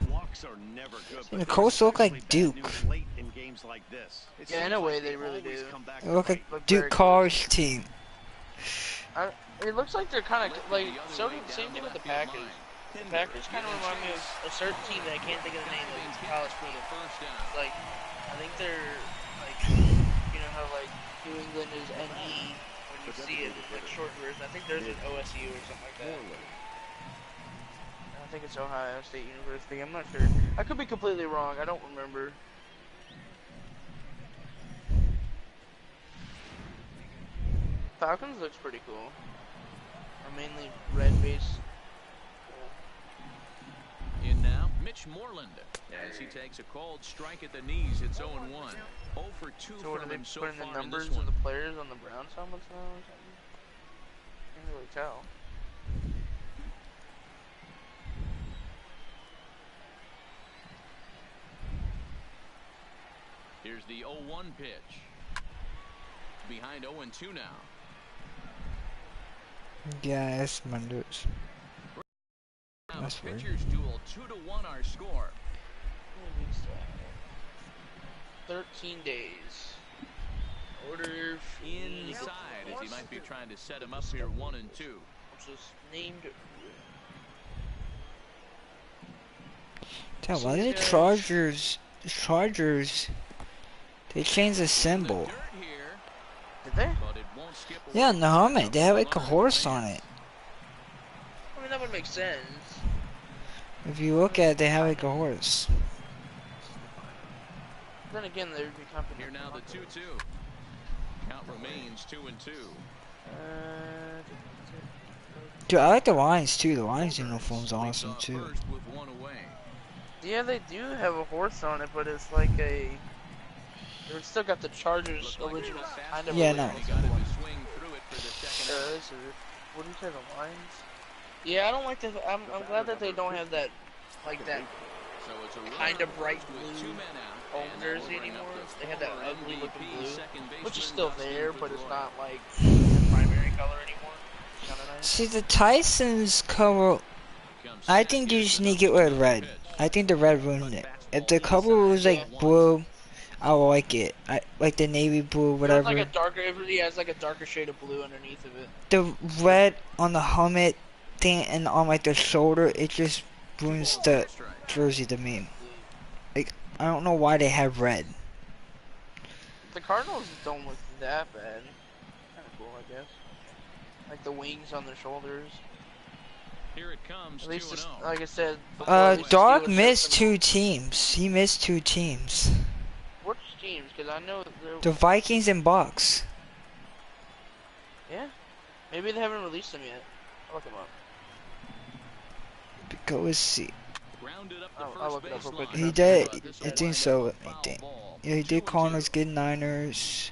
S2: Walks are never good.
S6: And the Colts look like Duke.
S2: Late in games like this. It
S8: Yeah, in
S2: seems
S8: a way
S2: like
S8: they really do.
S2: come back
S6: They look
S2: to
S6: like
S2: bite.
S6: Duke College team.
S8: It looks like they're kind of like same thing with the Packers. The Packers kind of remind me of a certain team that I can't think of the name of. It's a college team. Like I think they're like you know how like New England is NE when you see it like short version. I think theirs is OSU or something like that. I think it's Ohio State University. I'm not sure. I could be completely wrong. I don't remember. Falcons looks pretty cool. Are mainly red base.
S1: In now, Mitch Moreland. As he takes a cold strike at the knees, it's 0-1. 0 for 2
S8: So what are
S1: from
S8: they
S1: him so
S8: putting the
S1: far in
S8: numbers
S1: this one.
S8: of the players on the Browns helmets now or something? Can't really tell.
S1: Here's the 0-1 pitch. Behind 0-2 now.
S6: Yeah, that's Mondays.
S1: Now
S6: That's
S1: the
S6: weird.
S1: pitchers duel 2-1 our score.
S8: 13 days. Order
S1: Inside as he might be trying to set him up here 1 and 2.
S8: Which is named.
S6: Tell why the Chargers, they changed the symbol.
S8: Did they?
S6: Yeah, on the helmet, they have like a horse on it.
S8: I mean, that would make sense.
S6: If you look at it, they have like a horse.
S8: Then again, they would be company.
S1: Here now the 2-2. Count remains 2-2.
S6: Dude, I like the Lions too. The Lions uniform's awesome too.
S8: Yeah, they do have a horse on it, but it's like a. It's still got the Chargers original kind of.
S6: Yeah, no.
S8: What do you say, the Lions? Yeah, I don't like the. I'm glad that they don't have that, like that, kind of bright blue home jersey anymore. They have that ugly looking blue, which is still there, but it's not like the primary color anymore. Kind of nice.
S6: See, the Tyson's cover, I think you just need to get rid of red. I think the red ruined it. If the cover was like blue, I would like it. I like the navy blue, whatever.
S8: Like a darker, it really has like a darker shade of blue underneath of it.
S6: The red on the helmet thing and on like the shoulder, it just ruins the jersey to me. Like, I don't know why they have red.
S8: The Cardinals don't look that bad. Kind of cool, I guess. Like the wings on their shoulders.
S1: Here it comes.
S8: At least, it's, like I said.
S6: Dark missed 2 teams. He missed 2 teams.
S8: Which teams? Because I know
S6: the Vikings and Bucks.
S8: Yeah. Maybe they haven't released them yet. I'll look them up.
S6: Go see.
S8: I'll look it up real quick.
S6: He did. I think so. I think. Yeah, he did Cardinals, good Niners.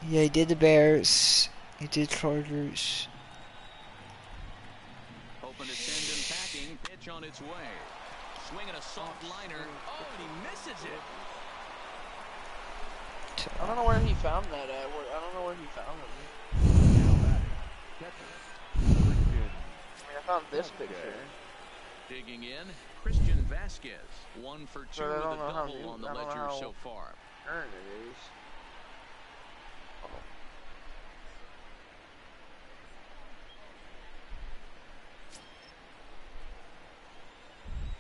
S6: Yeah, he did the Bears. He did Chargers.
S1: Hoping to send him packing. Pitch on its way. Swinging a soft liner. Oh, and he misses it.
S8: I don't know where he found that at. I don't know where he found it. I mean, I found this picture.
S1: Digging in, Christian Vasquez. 1 for 2 with a double on the ledger so far.
S8: Earned it is.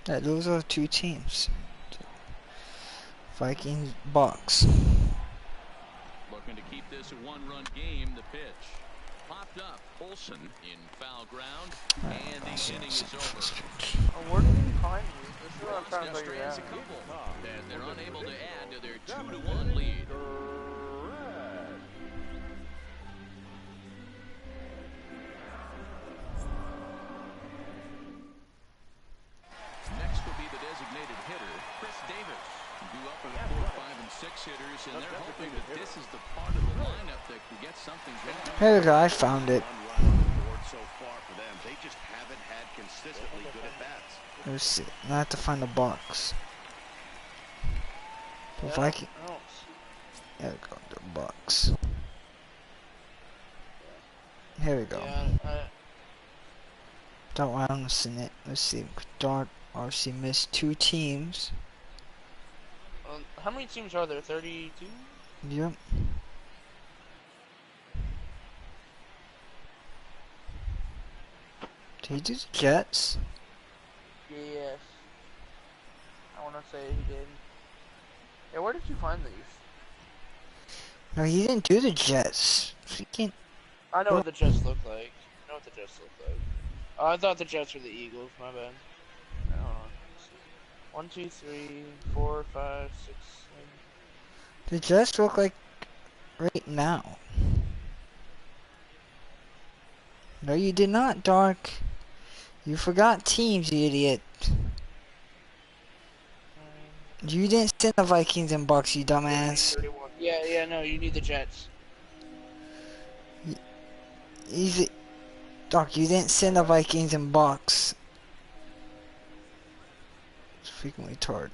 S6: Yeah, those are 2 teams. Vikings, Bucks.
S1: Looking to keep this a 1-run game. The pitch popped up. Olsen in foul ground, and the inning is over.
S8: Oh, where did he find these? This is what I'm trying to figure out.
S1: And they're unable to add to their 2-1 lead. Next will be the designated hitter, Chris Davis. Due up for the 4, 5, and 6 hitters, and they're hoping that this is the part of the lineup that can get something going.
S6: Here we go, I found it.
S2: So far for them, they just haven't had consistently good at bats.
S6: Let's see. I have to find the box. The Viking. There we go, the box. Here we go. Don't want to see it. Let's see. Dark RC missed 2 teams.
S8: How many teams are there? 32?
S6: Yep. Did he do the Jets?
S8: Yes. I want to say he did. Yeah, where did you find these?
S6: No, he didn't do the Jets. Freaking.
S8: I know what the Jets look like. I know what the Jets look like. Oh, I thought the Jets were the Eagles. My bad. Hold on. 1, 2, 3, 4, 5, 6, 7.
S6: The Jets look like right now. No, you did not, Dark. You forgot teams, you idiot. You didn't send the Vikings and Bucks, you dumbass.
S8: Yeah, no, you need the Jets.
S6: Easy. Doc, you didn't send the Vikings and Bucks. It's freaking retarded.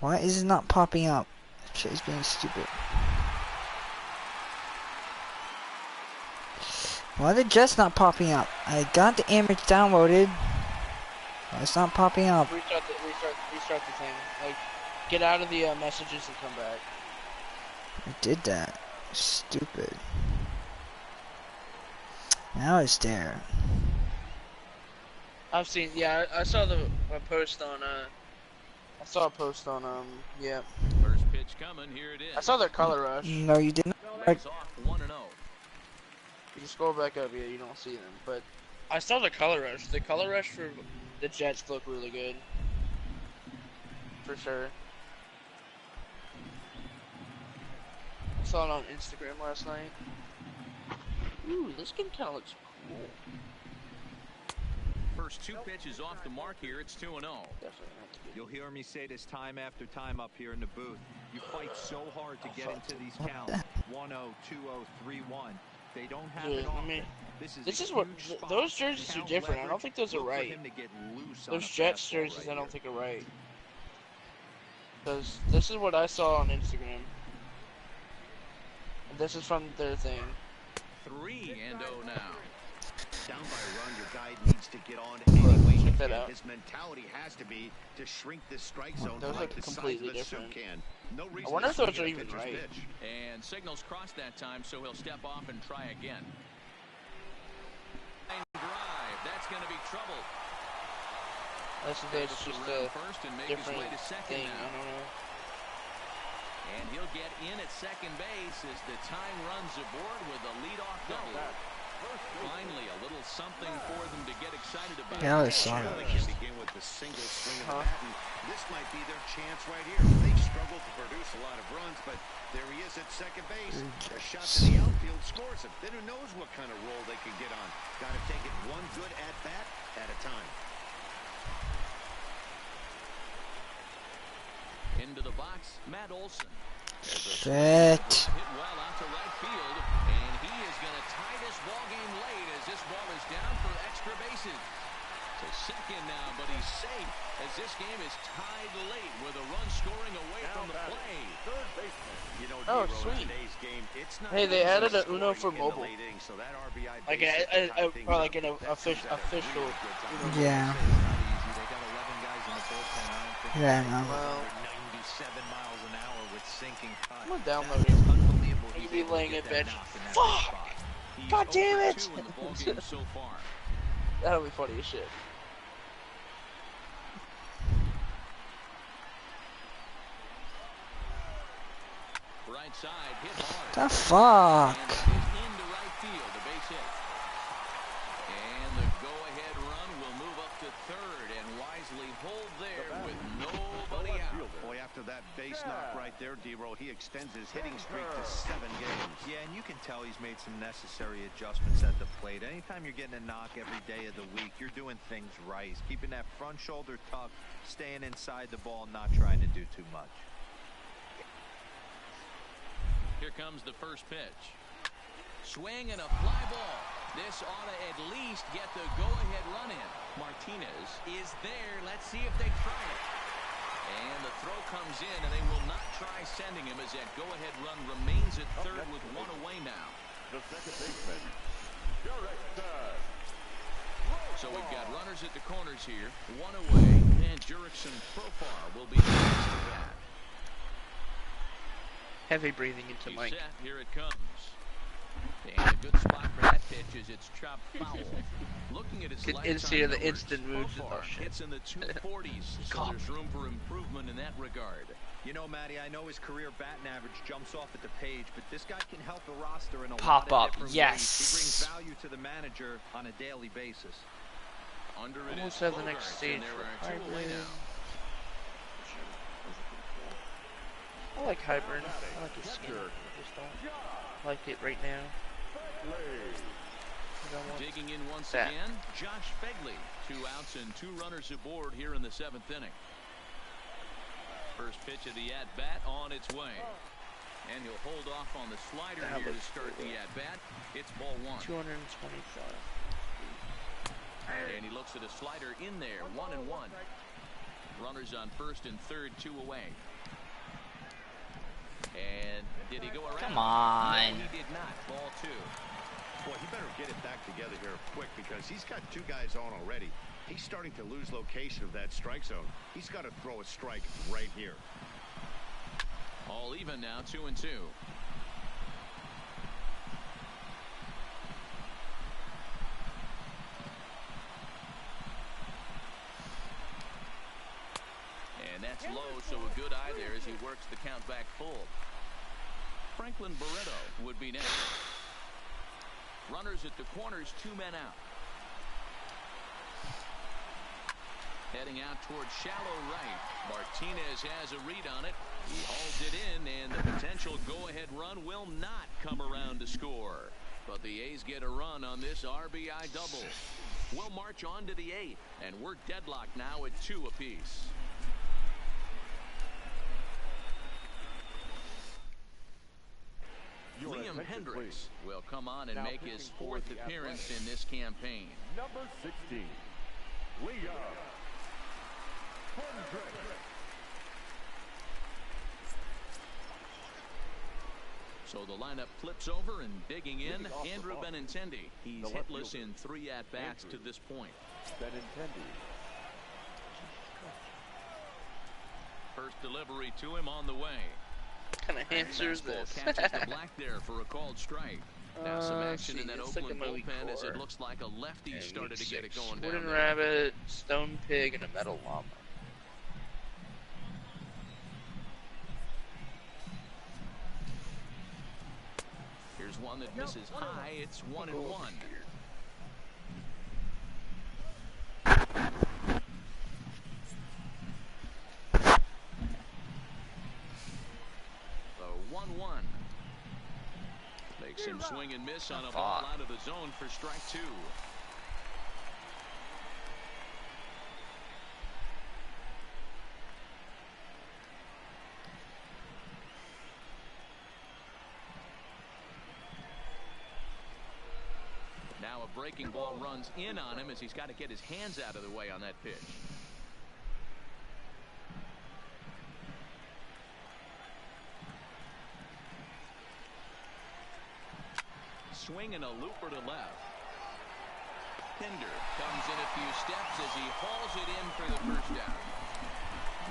S6: Why is it not popping up? Shit is being stupid. Why are the Jets not popping up? I got the image downloaded. Why it's not popping up?
S8: Restart the thing. Like, get out of the messages and come back.
S6: I did that. Stupid. Now it's there.
S8: I've seen. Yeah, I saw a post on. I saw a post on. Yeah.
S1: First pitch coming. Here it is.
S8: I saw their color rush.
S6: No, you didn't.
S1: It's off 1-0.
S8: You can scroll back up. Yeah, you don't see them, but I saw the color rush. The color rush for the Jets look really good. For sure. I saw it on Instagram last night. Ooh, this game kind of looks cool.
S1: First two pitches off the mark here. It's 2-0.
S8: Definitely have to be.
S3: You'll hear me say this time after time up here in the booth. You fight so hard to get into these counts. 1-0, 2-0, 3-1. They don't have it often.
S8: This is what those jerseys are different. I don't think those are right. Those Jets jerseys, I don't think are right. Because this is what I saw on Instagram. And this is from their thing.
S1: 3-0 now.
S2: Down by a run, your guy needs to get on anyway.
S8: Check that out.
S2: His mentality has to be to shrink the strike zone.
S8: Those
S2: like
S8: look
S2: the size
S8: completely
S2: of a
S8: different.
S2: soup can. No reason
S8: I wonder
S2: to
S8: if those
S2: swing
S8: are
S2: at a
S8: even
S2: pitcher's
S8: right.
S2: pitch.
S1: And signals crossed that time, so he'll step off and try again. Drive. That's going to be trouble.
S8: That's just a
S1: first and make
S8: different
S1: his way to second
S8: thing.
S1: now.
S8: I don't know.
S1: And he'll get in at second base as the time runs aboard with a leadoff double. Finally, a little something for them to get excited about.
S6: Yeah, I saw
S2: They
S6: it.
S2: can begin with the single swing of the bat, and this might be their chance right here. They struggled to produce a lot of runs, but there he is at second base. A shot to the outfield scores him. Then who knows what kind of roll they could get on. Got to take it one good at-bat at a time.
S1: Into the box, Matt Olson.
S6: Shit.
S1: Hit well out to right field, and he is going to tie this ball game late as this ball is down for extra bases. To second now, but he's safe as this game is tied late with a run scoring away from the play.
S4: Third baseman.
S2: You know,
S8: Oh,
S2: D-Rose,
S8: sweet.
S2: today's game, it's not
S8: Hey, they
S2: easy
S8: added a
S2: scoring
S8: Uno for
S2: in the
S8: mobile.
S2: late innings, so that RBI
S8: Like
S2: base hit to tie things
S8: like
S2: up.
S8: an
S2: That comes at a
S8: official.
S2: really good time.
S6: Yeah.
S3: They got 11 guys in the bullpen. I don't think
S6: Yeah, I know.
S8: Well,
S3: 97 miles an hour with sinking cut.
S8: I'm gonna download it.
S3: Unbelievable.
S8: You be laying in bed.
S3: Fuck!
S8: Fuck!
S1: He's
S8: God damn
S1: 0
S8: it!
S1: for 2 in the ball game so far.
S8: That'll be funny as shit.
S1: Right side, hit hard.
S6: The fuck?
S1: And it is into right field, a base hit. And the go-ahead run will move up to third and wisely hold there with nobody out.
S2: Boy, after that base knock right there, D-Roll, he extends his hitting streak to 7 games.
S3: Yeah, and you can tell he's made some necessary adjustments at the plate. Anytime you're getting a knock every day of the week, you're doing things right. He's keeping that front shoulder tucked, staying inside the ball, not trying to do too much.
S1: Here comes the first pitch. Swing and a fly ball. This ought to at least get the go-ahead run in. Martinez is there. Let's see if they try it. And the throw comes in, and they will not try sending him as that go-ahead run remains at third with one away now.
S4: The second baseman, Jurickson.
S1: So we've got runners at the corners here, one away, and Jurickson Profar will be the next to bat.
S8: Heavy breathing into
S1: He's
S8: Mike.
S1: set. Here it comes. And a good spot for that pitch as it's chopped foul. Looking at his
S8: Can
S1: lifetime
S8: see the
S1: numbers,
S8: instant moves in
S1: Profar
S8: that shit.
S1: hits in the 240s, so there's room for improvement in that regard.
S3: You know, Matty, I know his career batting average jumps off at the page, but this guy can help the roster in a
S6: Pop
S3: lot of
S6: up,
S3: different
S6: yes.
S3: ways. He brings value to the manager on a daily basis.
S1: Under it
S8: Almost
S1: is
S8: at the next
S1: Bogarts,
S8: stage
S1: and there
S8: for
S1: are two away
S8: hybrid.
S1: now.
S8: I like hybrid. I like his skin. I just don't like it right now.
S1: Digging in once
S8: that.
S1: again, Josh Fegley. 2 outs and 2 runners aboard here in the 7th inning. First pitch of the at-bat on its way. And he'll hold off on the slider
S8: That
S1: here to
S8: looks
S1: start
S8: good.
S1: the at-bat. It's ball 1.
S8: 225.
S1: And he looks at a slider in there, 1-1. Runners on first and third, 2 away. And did he go around?
S6: Come on.
S1: No, he did not. Ball 2.
S2: Boy, he better get it back together here quick because he's got 2 guys on already. He's starting to lose location of that strike zone. He's got to throw a strike right here.
S1: All even now, 2-2. that's low, so a good eye there as he works the count back full. Franklin Barreto would be next. Runners at the corners, 2 men out. Heading out towards shallow right. Martinez has a read on it. He hauls it in, and the potential go-ahead run will not come around to score. But the A's get a run on this RBI double. We'll march on to the 8th, and we're deadlocked now at 2 apiece. Liam Hendricks will come on and make his 4th appearance in this campaign.
S4: Number 16, Liam Hendricks.
S1: So the lineup flips over, and digging in, Andrew Benintendi. He's hitless in 3 at-bats to this point.
S4: Benintendi.
S1: First delivery to him on the way.
S8: What kind of answer is this?
S1: Catches the black there for a called strike. Now some action in that Oakland bullpen as it looks like a lefty started to get it going down
S8: wooden
S1: there.
S8: rabbit, stone pig, and a metal llama.
S1: Here's one that misses high. It's 1-1. The 1-1 makes him swing and miss on a ball out of the zone for strike 2. Now a breaking ball runs in on him as he's got to get his hands out of the way on that pitch. Swing and a looper to left. Pinder comes in a few steps as he hauls it in for the first down.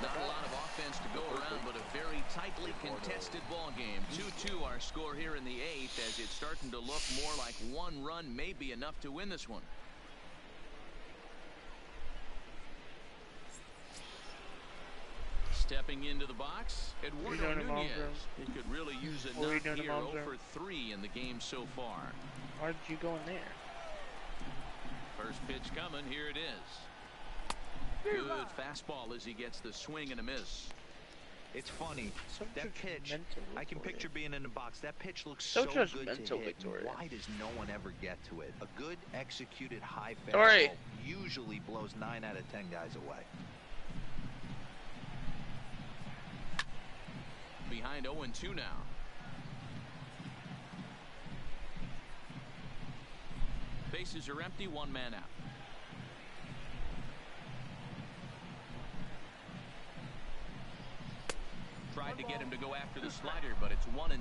S1: Not a lot of offense to go around, but a very tightly contested ball game. 2-2 our score here in the 8th, as it's starting to look more like 1 run may be enough to win this one. Stepping into the box, Eduardo Nunez. He could really use a knock here. 0 for 3 in the game so far.
S8: Why did you go in there?
S1: First pitch coming. Here it is. Good fastball as he gets the swing and a miss.
S3: It's funny. That pitch, I can picture being in the box. That pitch looks
S8: so
S3: good to hit.
S8: Victoria.
S3: Why does no one ever get to it? A good executed high fastball usually blows 9 out of 10 guys away.
S1: Behind 0-2 now. Bases are empty, 1 man out. Tried to get him to go after the slider, but it's 1-2. And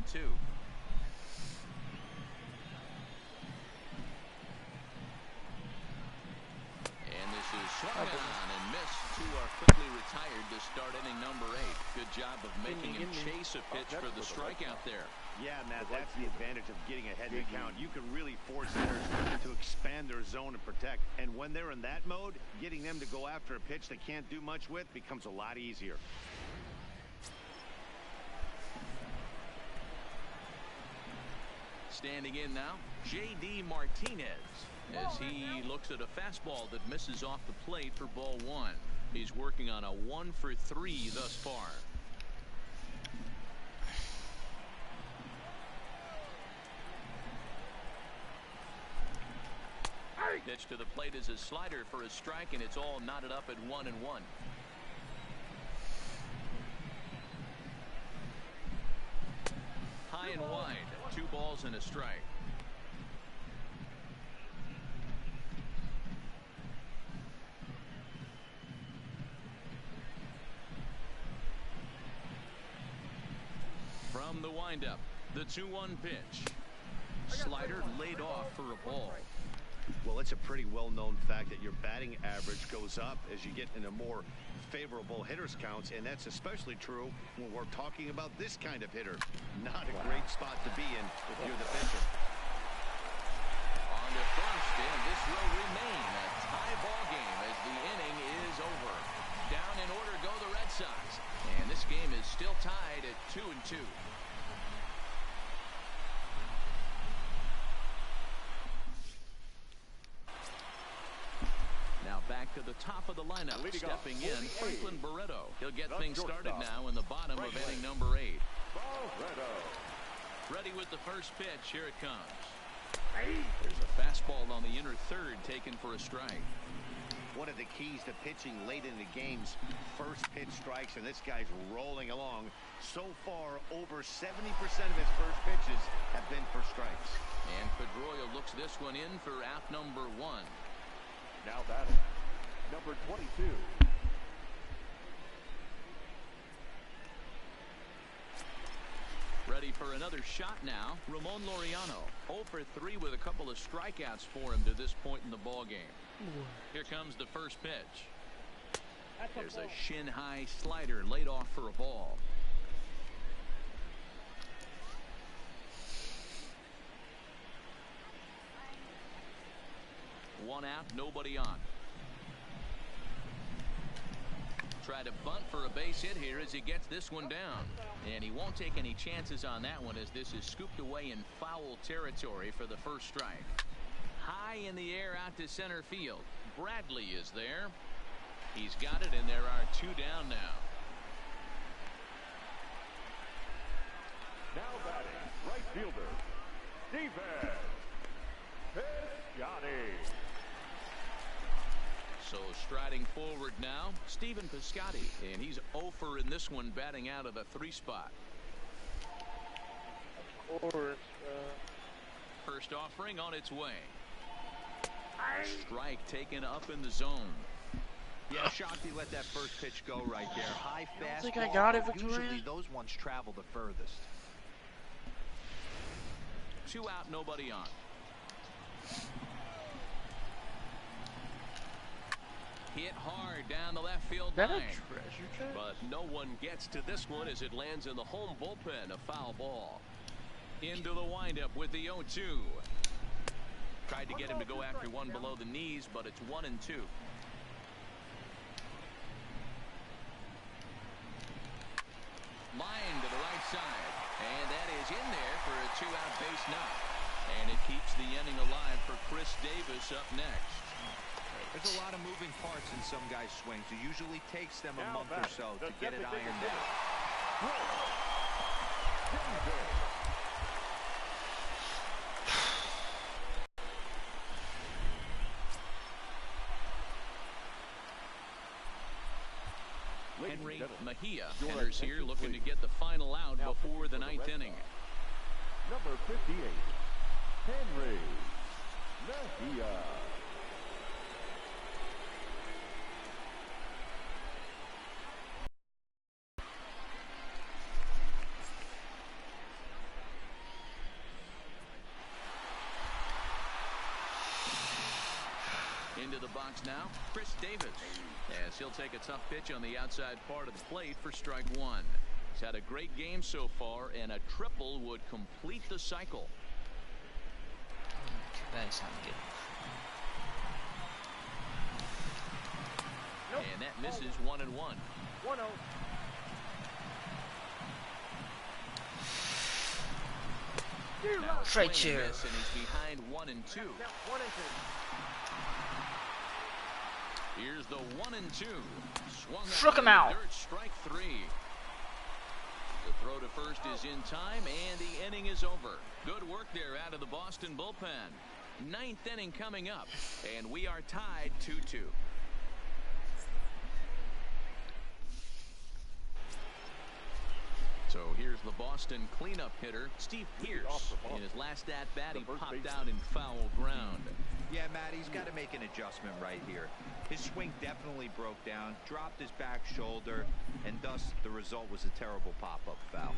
S1: this is swung on and missed. 2 are quickly retired to start inning number 8. Good job of making him chase a pitch for the strikeout there.
S2: Yeah, Matt, that's the advantage of getting ahead of the count. You can really force hitters to expand their zone and protect. And when they're in that mode, getting them to go after a pitch they can't do much with becomes a lot easier.
S1: Standing in now, J.D. Martinez, as he looks at a fastball that misses off the plate for ball 1. He's working on a 1 for 3 thus far. Pitch to the plate is a slider for a strike, and it's all knotted up at 1-1. High and wide, 2 balls and a strike. From the windup, the 2-1 pitch. Slider laid off for a ball.
S2: Well, it's a pretty well-known fact that your batting average goes up as you get into more favorable hitters counts, and that's especially true when we're talking about this kind of hitter. Not a great spot to be in if you're the pitcher.
S1: On to first, and this will remain a tie ball game as the inning is over. Down in order go the Red Sox. 2-2. Now back to the top of the lineup. Stepping in, Franklin Barreto. He'll get things started now in the bottom of inning number 8. Ready with the first pitch. Here it comes. There's a fastball on the inner third taken for a strike.
S2: One of the keys to pitching late in the game's first pitch strikes, and this guy's rolling along. So far, over 70% of his first pitches have been for strikes.
S1: And Pedroia looks this one in for out number 1.
S4: Now batting, number 22.
S1: Ready for another shot now. Ramon Laureano 0 for 3 with a couple of strikeouts for him to this point in the ball game. Here comes the first pitch. There's a shin high slider laid off for a ball. One out, nobody on. Try to bunt for a base hit here as he gets this one down. And he won't take any chances on that one as this is scooped away in foul territory for the first strike. High in the air out to center field. Bradley is there. He's got it, and there are 2 down now.
S4: Now batting, right fielder, Steven Piscotty.
S1: So striding forward now, Stephen Piscotty, and he's 0 for in this one, batting out of the 3 spot.
S8: Of course.
S1: First offering on its way. Strike taken up in the zone.
S3: Yeah, shocked he let that first pitch go right there. High fastball.
S8: I think I got it, Victoria.
S3: Usually those ones travel the furthest.
S1: 2 out, nobody on. Hit hard down the left field line. But no one gets to this one as it lands in the home bullpen. A foul ball. Into the windup with the 0-2. Tried to get him to go after one below the knees, but it's 1-2. Line to the right side. And that is in there for a 2-out base knock. And it keeps the inning alive for Chris Davis up next.
S3: There's a lot of moving parts in some guys' swings. It usually takes them a month or so to get it ironed out.
S1: Henry Mejia enters here looking to get the final out before the 9th inning.
S4: Number 58, Henry Mejia.
S1: Into the box now, Chris Davis, as he'll take a tough pitch on the outside part of the plate for strike 1. He's had a great game so far, and a triple would complete the cycle.
S6: That's not good.
S5: Nope.
S1: And that misses 1-1.
S5: 1-0.
S1: Now a
S6: Straight
S1: swing and
S6: two.
S1: miss, and he's behind 1-2.
S5: Now 1 and 2.
S1: Here's the 1-2. Swung
S6: Struck him
S1: in the
S6: out.
S1: dirt, strike 3. The throw to first is in time, and the inning is over. Good work there out of the Boston bullpen. 9th inning coming up, and we are tied 2-2. So here's the Boston cleanup hitter, Steve Pierce. In his last at-bat, he popped out in foul ground.
S3: Yeah, Matt, he's got to make an adjustment right here. His swing definitely broke down, dropped his back shoulder, and thus the result was a terrible pop-up foul.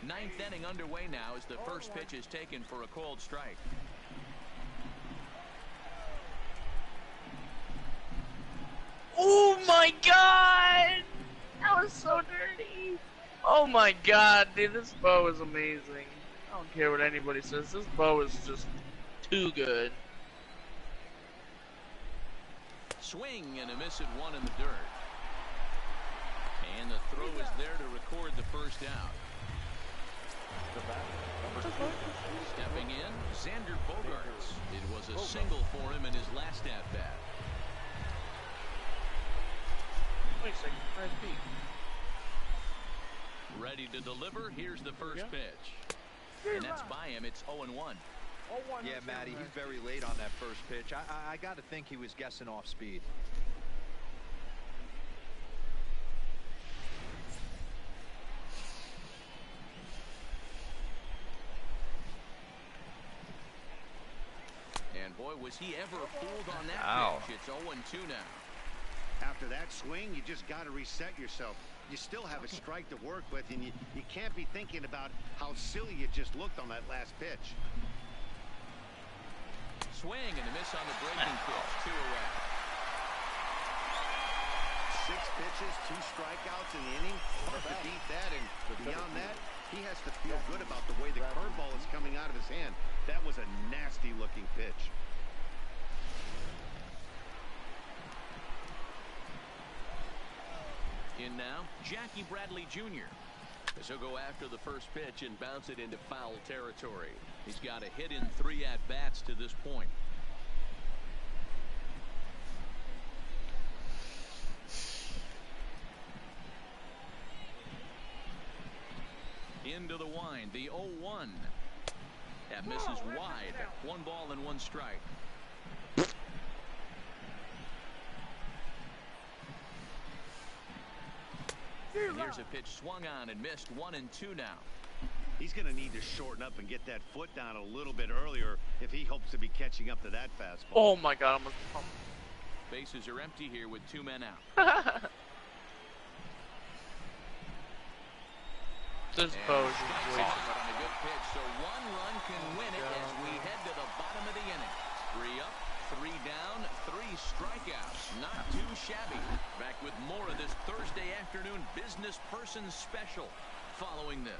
S1: 9th inning underway now as the first pitch is taken for a called strike.
S8: Oh my god! That was so dirty. Oh my god, dude, this bow is amazing. I don't care what anybody says. This bow is just too good.
S1: Swing and a miss at 1 in the dirt. And the throw is there to record the first out. Stepping in, Xander Bogaerts. It was a single for him in his last at-bat.
S8: Wait a second, where's Pete?
S1: Ready to deliver. Here's the first pitch. And that's by him. It's 0-1.
S3: Yeah, Matty, he's very late on that first pitch. I got to think he was guessing off speed.
S1: And boy, was he ever fooled on that pitch. It's 0-2 now.
S2: After that swing, you just got to reset yourself. You still have a strike to work with, and you can't be thinking about how silly you just looked on that last pitch.
S1: Swing and a miss on the breaking pitch. 2 away.
S2: 6 pitches, 2 strikeouts in the inning. Hard to beat that, and beyond that, he has to feel good about the way the curveball is coming out of his hand. That was a nasty-looking pitch.
S1: In now, Jackie Bradley Jr. as he'll go after the first pitch and bounce it into foul territory. He's got a hit in 3 at-bats to this point. Into the wind, the 0-1. That misses wide. 1 ball and 1 strike. And here's a pitch swung on and missed. 1-2 now.
S2: He's going to need to shorten up and get that foot down a little bit earlier if he hopes to be catching up to that fastball.
S8: Oh my God!
S1: Bases are empty here with 2 men out.
S8: This Bo is way too much.
S1: On a good pitch, so 1 run can win it as we head to the bottom of the inning. 3 up, 3 down, 3 strikeouts. Not too shabby. Back with more of this Thursday afternoon business person special following this.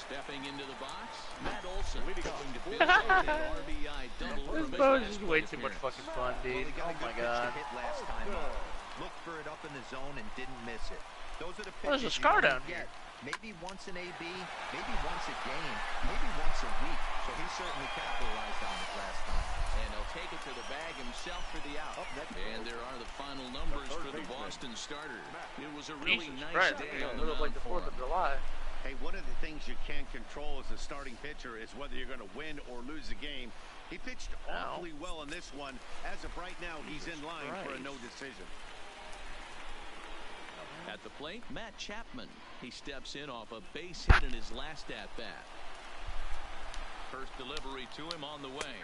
S1: Stepping into the box, Matt Olson going to build an RBI double.
S8: This Bo is just way too much fucking fun, dude.
S3: Well,
S8: Oh my God.
S3: hit last time up. Looked for it up in the zone and didn't miss it. Those are the
S8: Well, there's a
S3: pitches
S8: scar
S3: you
S8: down
S3: get. Maybe once an AB, maybe once a game, maybe once a week. So he certainly capitalized on it last time.
S1: And he'll take it to the bag himself for the out. And there are the final numbers for the Boston starter. It was a really
S8: Jesus
S1: nice
S8: Christ,
S1: day on
S8: it
S1: the
S8: looked like
S1: mound
S8: the
S1: for
S8: 4th of
S1: him.
S8: July.
S2: Hey, one of the things you can't control as a starting pitcher is whether you're going to win or lose the game. He pitched awfully well in this one. As of right now, he's in line for a no decision.
S1: At the plate, Matt Chapman. He steps in off a base hit in his last at-bat. First delivery to him on the way.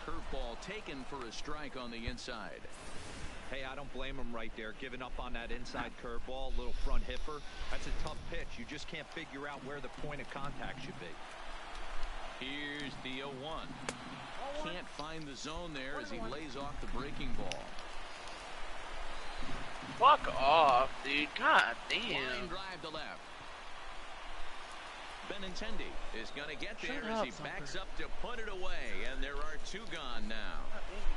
S1: Curveball taken for a strike on the inside.
S3: Hey, I don't blame him right there. Giving up on that inside curveball, little front hipper. That's a tough pitch. You just can't figure out where the point of contact should be.
S1: Here's the 0-1. Can't find the zone there as he lays off the breaking ball.
S8: Fuck off, dude. God damn.
S1: Line drive to left. Benintendi is going to get there as he backs up to put it away, and there are 2 gone now.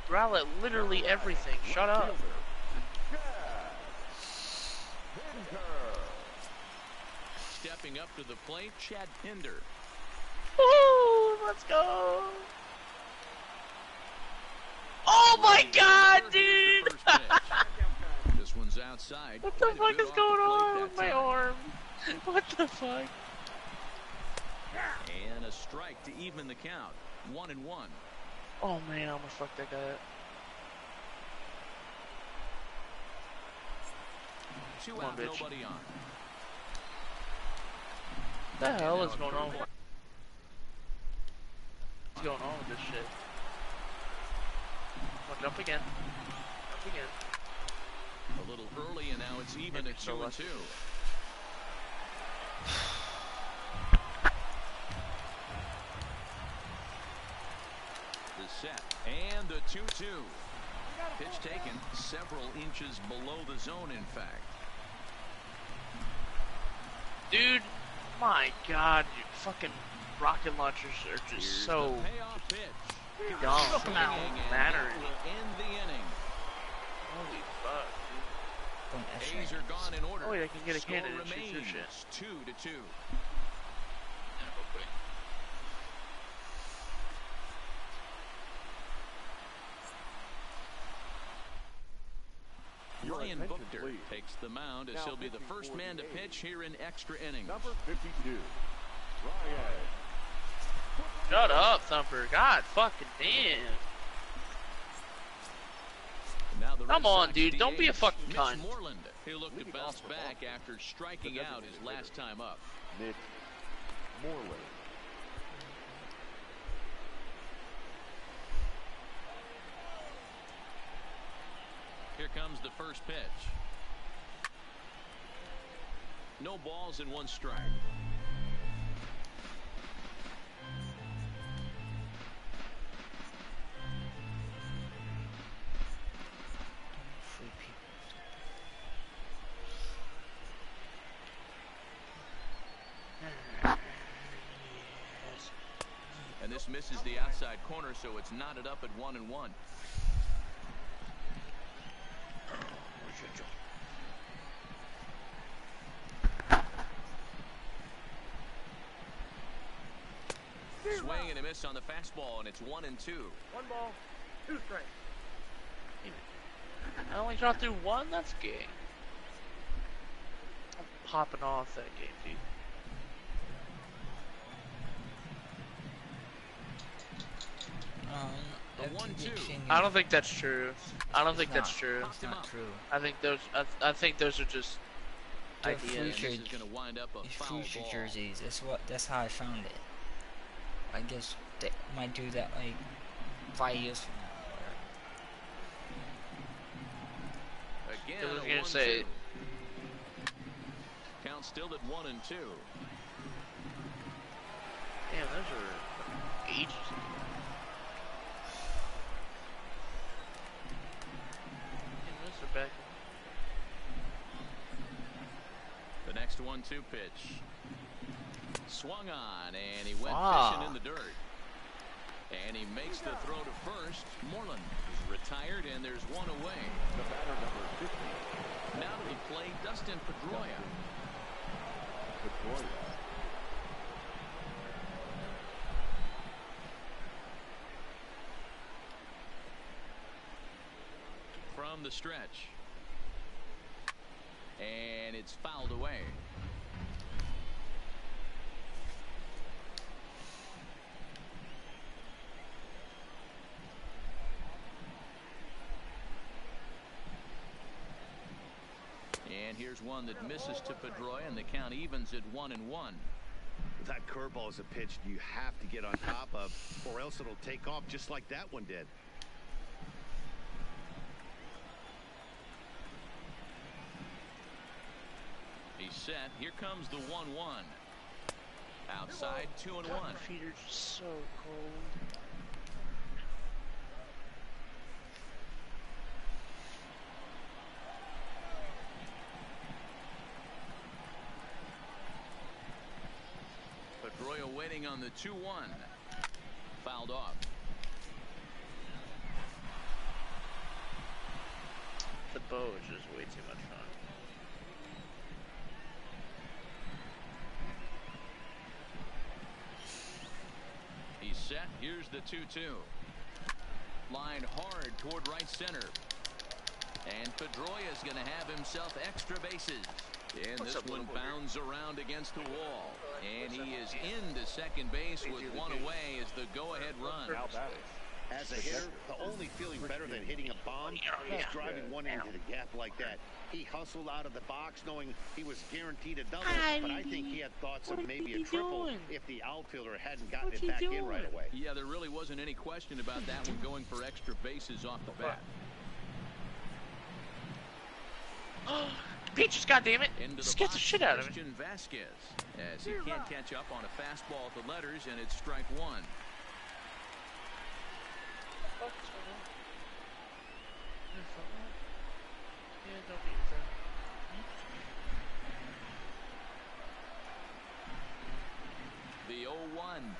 S8: Growl at literally everything. Shut up.
S1: Stepping up to the plate, Chad Pinder.
S8: Woo! Let's go. Oh my God, dude!
S1: This one's outside.
S8: What the fuck is going on with my arm? What the fuck?
S1: And a strike to even the count. 1-1.
S8: Oh man, I'm gonna fuck that guy up.
S1: 2
S8: Come on,
S1: out,
S8: bitch.
S1: nobody on.
S8: What the hell is going on? What's going on with this shit? Come on, jump again. Jump again.
S1: A little early, and now it's even at 2-2. The set and the 2-2. Pitch taken several inches below the zone, in fact.
S8: Dude, my God, you fucking rocket launchers are just
S1: Here's
S8: so.
S1: the payoff pitch.
S8: Dumb. Matter.
S1: End the inning.
S8: Holy fuck.
S6: Don't extra
S1: A's are gone in order.
S8: Oh wait, I can get a
S1: Score
S8: candidate. Shoot your
S1: remains
S8: shit.
S1: 2-2. Ryan Buchter takes the mound as he'll be the first man to pitch here in extra innings.
S4: Number 52, Ryan.
S8: Shut up, Thumper. God fucking damn.
S1: Now the Red
S8: Come on,
S1: Sox
S8: dude. Don't be a
S1: DH,
S8: fucking
S1: Mitch
S8: cunt.
S1: Moreland. He'll look to bounce back after striking out his last time up.
S4: Mitch Moreland.
S1: Here comes the first pitch. No balls and one strike.
S6: free people.
S1: And this misses the outside corner, so it's knotted up at 1-1. Swing and a miss on the fastball, and it's 1-2.
S5: 1 ball, 2 strikes.
S8: I only got through one? That's gay. I'm popping off that game, dude.
S1: The 1-2.
S8: I don't think that's true. I don't think that's true.
S6: It's not true.
S8: I think those are just
S6: They're
S8: ideas.
S6: future,
S1: This is going to wind up a
S6: it's
S1: foul
S6: future
S1: ball.
S6: jerseys. That's how I found it. I guess they might do that like 5 years from now.
S1: Again,
S8: I was
S1: a
S8: gonna
S1: 1-2.
S8: say-
S1: Count still at 1-2.
S8: Damn, those are ages ago. Damn, those are back.
S1: The next 1-2 pitch. Swung on, and he went
S6: Wow.
S1: fishing in the dirt. And he makes the throw to first. Moreland is retired, and there's one away.
S4: The batter, number 50,
S1: Now to the plate, Dustin Pedroia.
S4: Pedroia.
S1: From the stretch. And it's fouled away. And here's one that misses to Pedroia, and the count evens at 1-1.
S2: That curveball is a pitch you have to get on top of, or else it'll take off just like that one did.
S1: He's set. Here comes the 1-1. Outside, 2-1.
S8: My feet are just so cold.
S1: Pedroia waiting on the 2-1. Fouled off.
S8: The bow is just way too much fun.
S1: He's set. Here's the 2-2. Lined hard toward right center. And Pedroia is going to have himself extra bases. And this one bounds around against the wall. And he is into second base with one away as the go-ahead run.
S4: Now batting.
S2: As a hitter, the only feeling better than hitting a bomb is driving one into the gap like that. He hustled out of the box knowing he was guaranteed a double, but I think he had thoughts of maybe a triple if the outfielder hadn't gotten it back in right away.
S1: Yeah, there really wasn't any question about that one going for extra bases off the bat.
S8: Peaches, goddammit!
S1: Into
S8: Just
S1: the
S8: get the
S1: box,
S8: shit out of me.
S1: Christian Vasquez, as he can't catch up on a fastball at the letters, and it's strike one. The 0-1.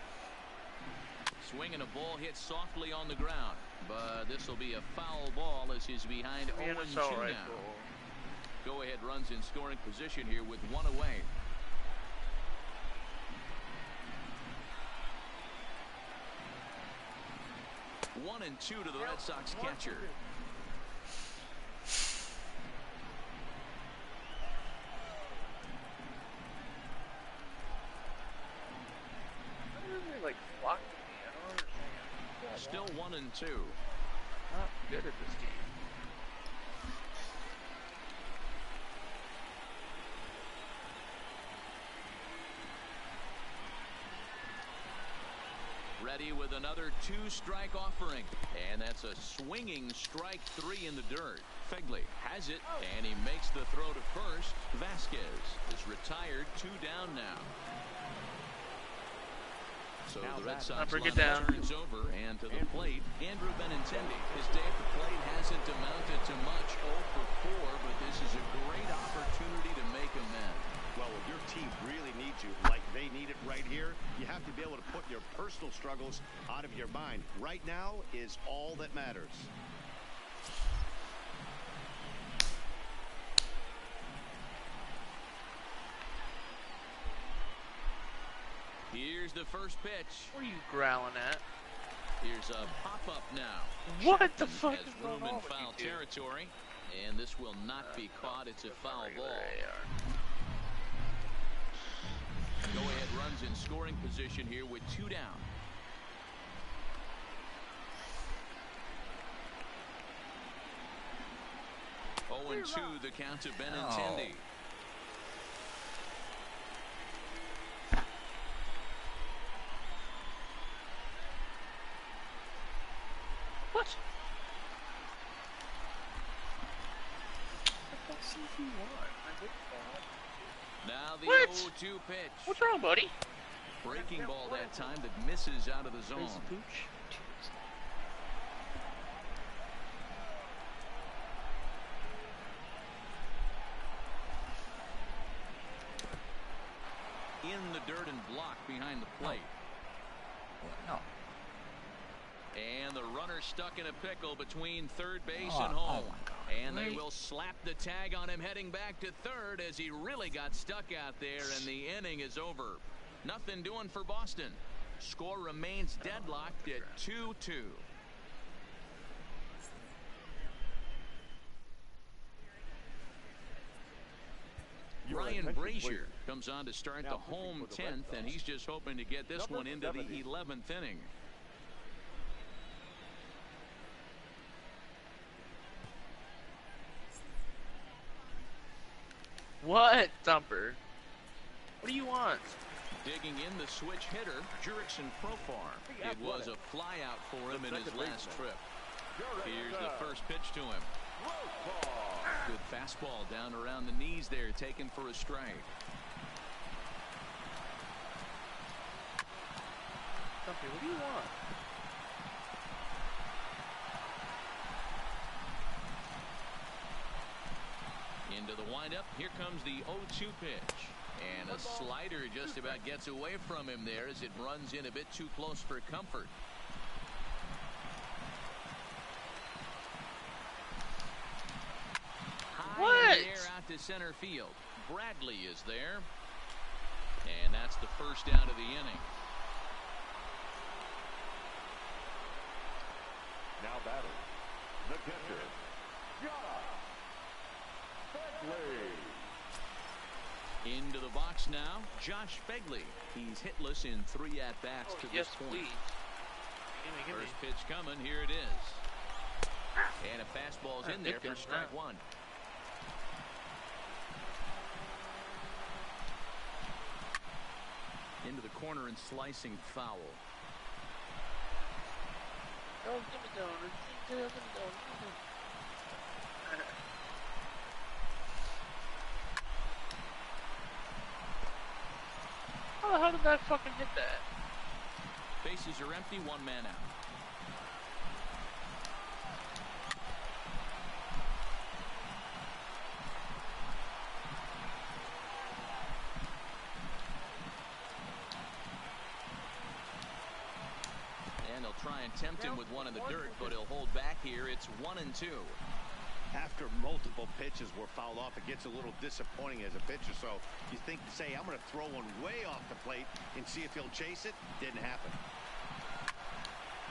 S1: Swinging a ball hit softly on the ground, but this will be a foul ball as he's behind 0-2 now. Go ahead runs in scoring position here with one away. One and two to the Red Sox catcher. Still 1-2.
S8: Not good at this game.
S1: Ready with another two-strike offering. And that's a swinging strike three in the dirt. Fegley has it, and he makes the throw to first. Vasquez is retired, 2 down now. So
S2: now
S1: the Red Sox
S8: lineup
S1: turns over, and to the plate, Andrew Benintendi. His day at the plate hasn't amounted to much, 0 for 4, but this is a great opportunity to make amends.
S2: Well, if your team really needs you, like they need it right here, you have to be able to put your personal struggles out of your mind. Right now is all that matters.
S1: Here's the first pitch.
S8: What are you growling at?
S1: Here's a pop-up now.
S8: What the fuck
S1: has
S8: is
S1: room
S8: going
S1: in
S8: on
S1: foul
S8: with you two?
S1: territory, and this will not be caught. It's a foul ball. Go ahead runs in scoring position here with 2 down. Oh, and 2 the count to Benintendi.
S8: What?
S1: Now the
S8: What?
S1: 0-2 pitch.
S8: What's wrong, buddy?
S1: Breaking ball that time that misses out of the zone. In the dirt and blocked behind the plate.
S6: No.
S1: And the runner stuck in a pickle between third base and home. And they will slap the tag on him heading back to third as he really got stuck out there, and the inning is over. Nothing doing for Boston. Score remains deadlocked at 2-2. Ryan Brazier comes on to start the home 10th, and he's just hoping to get this one into the 11th inning.
S8: What, Thumper? What do you want?
S1: Digging in the switch hitter, Jurickson Profar. It was a flyout for him in his last trip. Here's the first pitch to him. Good fastball down around the knees there, taken for a strike.
S8: Thumper, what do you want?
S1: Into the windup, here comes the 0-2 pitch. And a slider just about gets away from him there as it runs in a bit too close for comfort. High in the air out to center field. Bradley is there. And that's the first out of the inning.
S4: Now batting, the catcher, Josh Fegley.
S1: Into the box now, Josh Fegley. He's hitless in 3 at-bats to this point.
S8: Please. Give me.
S1: First pitch coming, here it is. And a fastball's in there for strike 1. Into the corner and slicing foul.
S8: Oh, give me down. Give me down. How the hell did that fucking hit that?
S1: Bases are empty, 1 man out. try and tempt him with one in the dirt, but he'll hold back here. It's 1-2.
S2: After multiple pitches were fouled off, it gets a little disappointing as a pitcher. So you think, say, I'm going to throw one way off the plate and see if he'll chase it. Didn't happen.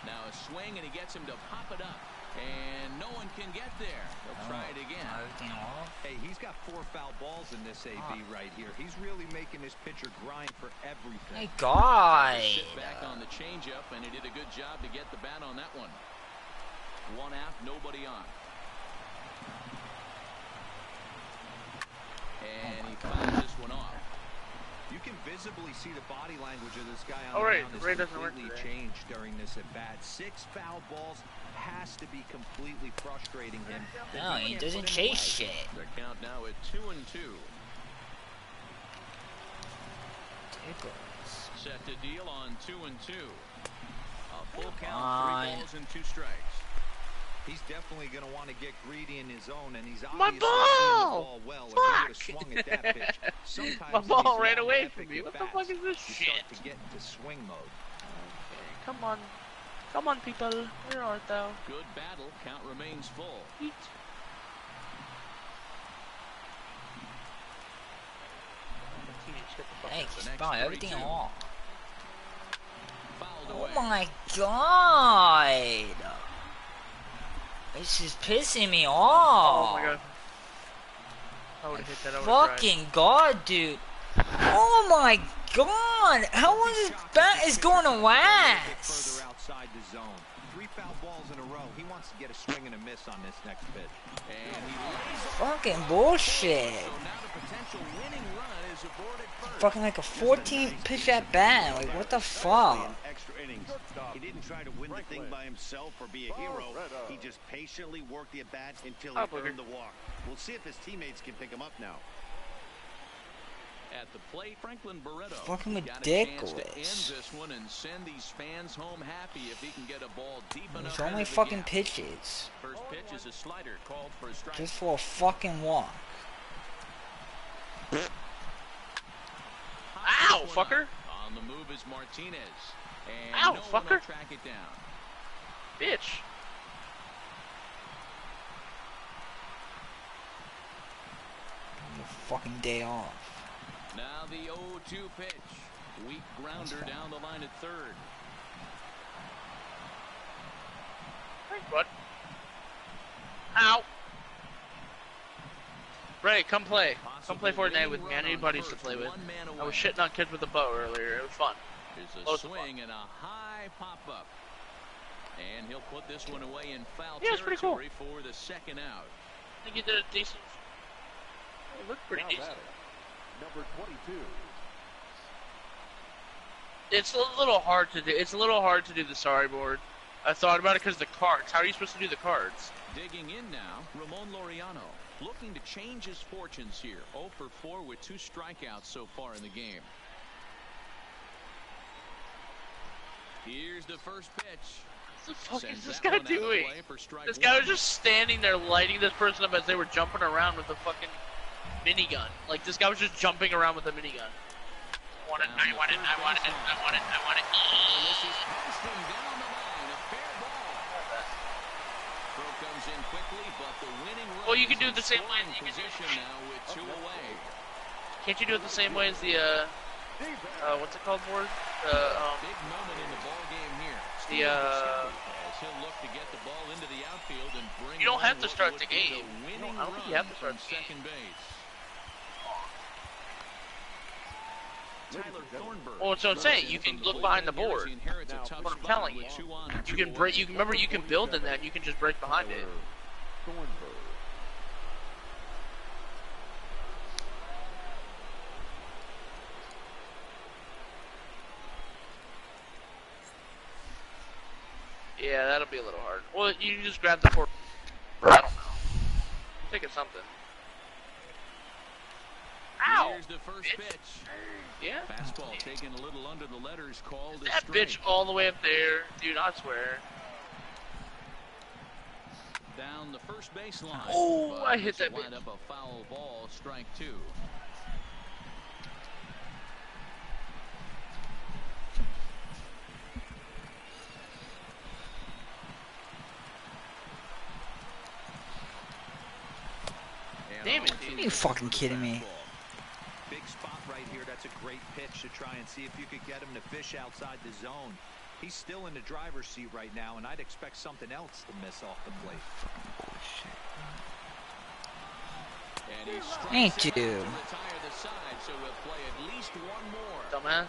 S1: Now a swing, and he gets him to pop it up. And no one can get there. They'll try it again.
S3: Hey, he's got 4 foul balls in this AB right here. He's really making his pitcher grind for everything.
S6: My God.
S1: Sit back on the changeup, and he did a good job to get the bat on that one. 1 out, nobody on. And he fouls this one off.
S3: You can visibly see the body language of this guy on
S8: Oh,
S3: the
S8: right.
S3: mound
S8: The
S3: has
S8: Ray doesn't work
S3: completely
S8: today.
S3: changed during this at bat. 6 foul balls has to be completely frustrating him.
S6: No, he doesn't chase shit.
S1: The count now at 2-2. Set to deal on 2-2. A full count, 3 balls and 2 strikes.
S3: He's definitely going to want to get greedy in his zone, and he's
S8: My
S3: obviously seeing the ball well. If he would have
S8: Fuck!
S3: swung at that pitch, sometimes
S8: My
S3: in
S8: ball
S3: these
S8: ran
S3: long,
S8: away
S3: epic
S8: from me. What the
S3: at-bats,
S8: fuck is this
S3: you
S8: shit?
S3: start to get into swing mode.
S8: Okay, come on. Come on, people. Where art thou?
S1: Good battle. Count remains full.
S8: Eat.
S6: Hey, spot everything off.
S1: Fouled
S6: Oh
S1: away.
S6: my God. This is pissing me off.
S8: Oh my god. I would have hit that over.
S6: Fucking God, dude. Oh my God. How long this bat is going to last?
S3: Further outside the zone. 3 foul balls in a row. He wants to get a swing and a miss on this next pitch.
S1: And he lays
S6: Fucking bullshit.
S1: So now the potential winning run is aborted first.
S6: Fucking like a 14 pitch at bat. Like, what the fuck?
S2: Extra innings. He didn't try to win the thing by himself or be a hero. He just patiently worked the at-bat until he earned the walk. We'll see if his teammates can pick him up now.
S1: At the plate, Franklin Barreto
S6: Fucking
S1: got a chance to end
S6: ridiculous.
S1: this one and send these fans home happy if he can get a ball deep enough.
S6: It's only
S1: into the
S6: fucking
S1: gap.
S6: pitches.
S1: First pitch is a slider called for a strike.
S6: Just for a fucking walk.
S8: Ow, fucker.
S1: On the move is Martinez. And
S8: Ow,
S1: no one
S8: fucker.
S1: will track it down.
S8: Bitch.
S6: A fucking day off.
S1: Now the 0-2 pitch. Weak grounder down the line at third.
S8: Thanks, bud. Ow. Ray, come play. Come play Fortnite with me. I need buddies to play with. I was shitting on kids with a bow earlier. It was fun.
S1: There's a
S8: Loads of
S1: swing and a high pop-up. And he'll put this one away in foul
S8: Yeah, it's pretty cool.
S1: territory for the second out.
S8: I think you did a decent. It looked pretty decent.
S4: Number 22.
S8: It's a little hard to do. It's a little hard to do the sorry board. I thought about it because the cards. How are you supposed to do the cards?
S1: Digging in now, Ramon Laureano, looking to change his fortunes here. 0 for 4 with 2 strikeouts so far in the game. Here's the first pitch.
S8: What the fuck
S1: Sends
S8: is this
S1: that
S8: guy
S1: one out of the
S8: doing?
S1: play for strike
S8: This guy was
S1: one.
S8: just standing there lighting this person up as they were jumping around with a fucking minigun. Like, this guy was just jumping around with a minigun. I want it, I want it, I want it, I want it, I want it.
S1: And this is Preston down the line. A fair ball. Throw comes in quickly, but the winning run
S8: Well, you can
S1: is
S8: do it the same way.
S1: in
S8: You can do
S1: position now with 2 away.
S8: Can't you do it the same way as the, what's it called, board?
S1: Big moment in the ball game here.
S8: The,
S1: As he'll look to get the ball into the outfield and bring
S8: You don't
S1: home
S8: have to
S1: what
S8: start
S1: would
S8: the
S1: be
S8: game.
S1: winning
S8: I don't think you
S1: run
S8: have to start
S1: from
S8: the game.
S1: second base. Tyler Thornburg.
S8: Well, so I'm saying, you can look behind the board.
S1: Inherits a tough
S8: What I'm
S1: spot
S8: telling
S1: with
S8: you.
S1: 2 on and
S8: You
S1: 2
S8: can break,
S1: away.
S8: you can, remember you can build in that, you can just break behind it.
S4: Thornburg.
S8: Yeah, that'll be a little hard. Well, you can just grab the board. I don't know. Think of something. Ow!
S1: Here's the first
S8: Bitch.
S1: pitch.
S8: Yeah?
S1: Fastball taken a little under the letters, called a
S8: That
S1: strike.
S8: bitch all the way up there. Dude, I swear.
S1: Down the first baseline.
S8: Oh,
S1: But
S8: I hit
S1: it's
S8: that
S1: wind
S8: bitch.
S1: up a foul ball, strike 2.
S8: Damn it,
S6: Are
S8: dude.
S6: you fucking kidding me?
S3: Big spot right here. That's a great pitch to try and see if you could get him to fish outside the zone. He's still in the driver's seat right now, and I'd expect something else to miss off the plate.
S6: Thank you.
S8: Dumbass.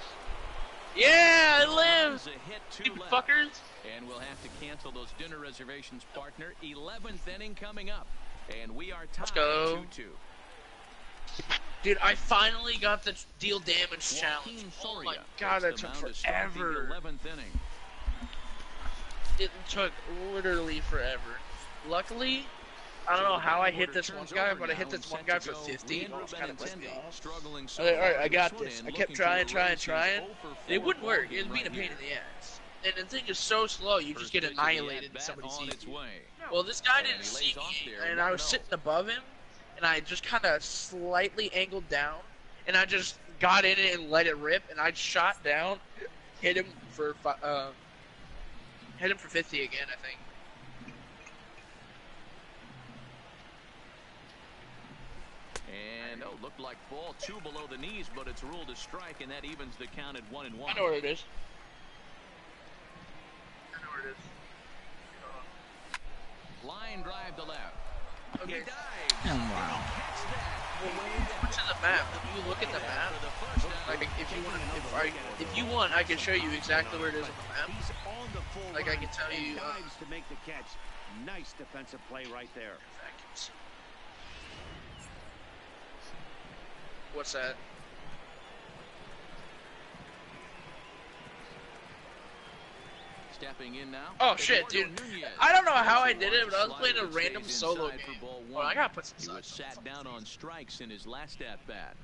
S8: Yeah, I live! Stupid fuckers.
S1: And we'll have to cancel those dinner reservations, partner. 11th inning coming up. And we are tied.
S8: Let's go.
S1: 2-2.
S8: Dude, I finally got the deal damage challenge. Oh my god, that took forever.
S1: 11th inning.
S8: It took literally forever. Luckily, I don't know how I hit this one guy, but I hit this one guy for 50. I was kind of pissed off. I was like, alright, I got this. I kept trying. It wouldn't work. It was being a pain in the ass. And the thing is so slow, you just get annihilated and somebody sees you. Well, this guy didn't see me, and I was sitting above him, and I just kind of slightly angled down, and I just got in it and let it rip, and I shot down, hit him for 50 again, I think.
S1: And looked like ball 2 below the knees, but it's ruled a strike, and that evens the count at 1-1.
S8: I know where it is.
S1: Line drive to left.
S8: Okay.
S1: He dives.
S6: Oh, wow.
S8: Well, when you go to the map, when you look at the map, like if you want, I can show you exactly where it is on the map.
S2: He's on the full
S8: Like I can tell you.
S2: dives to make the catch. Nice defensive play right there.
S8: What's that?
S1: Stepping in now.
S8: Oh shit, dude! I don't know how I did it, but I was playing a random solo game. Well, I gotta put some
S1: He was sat down on strikes in his last at bat.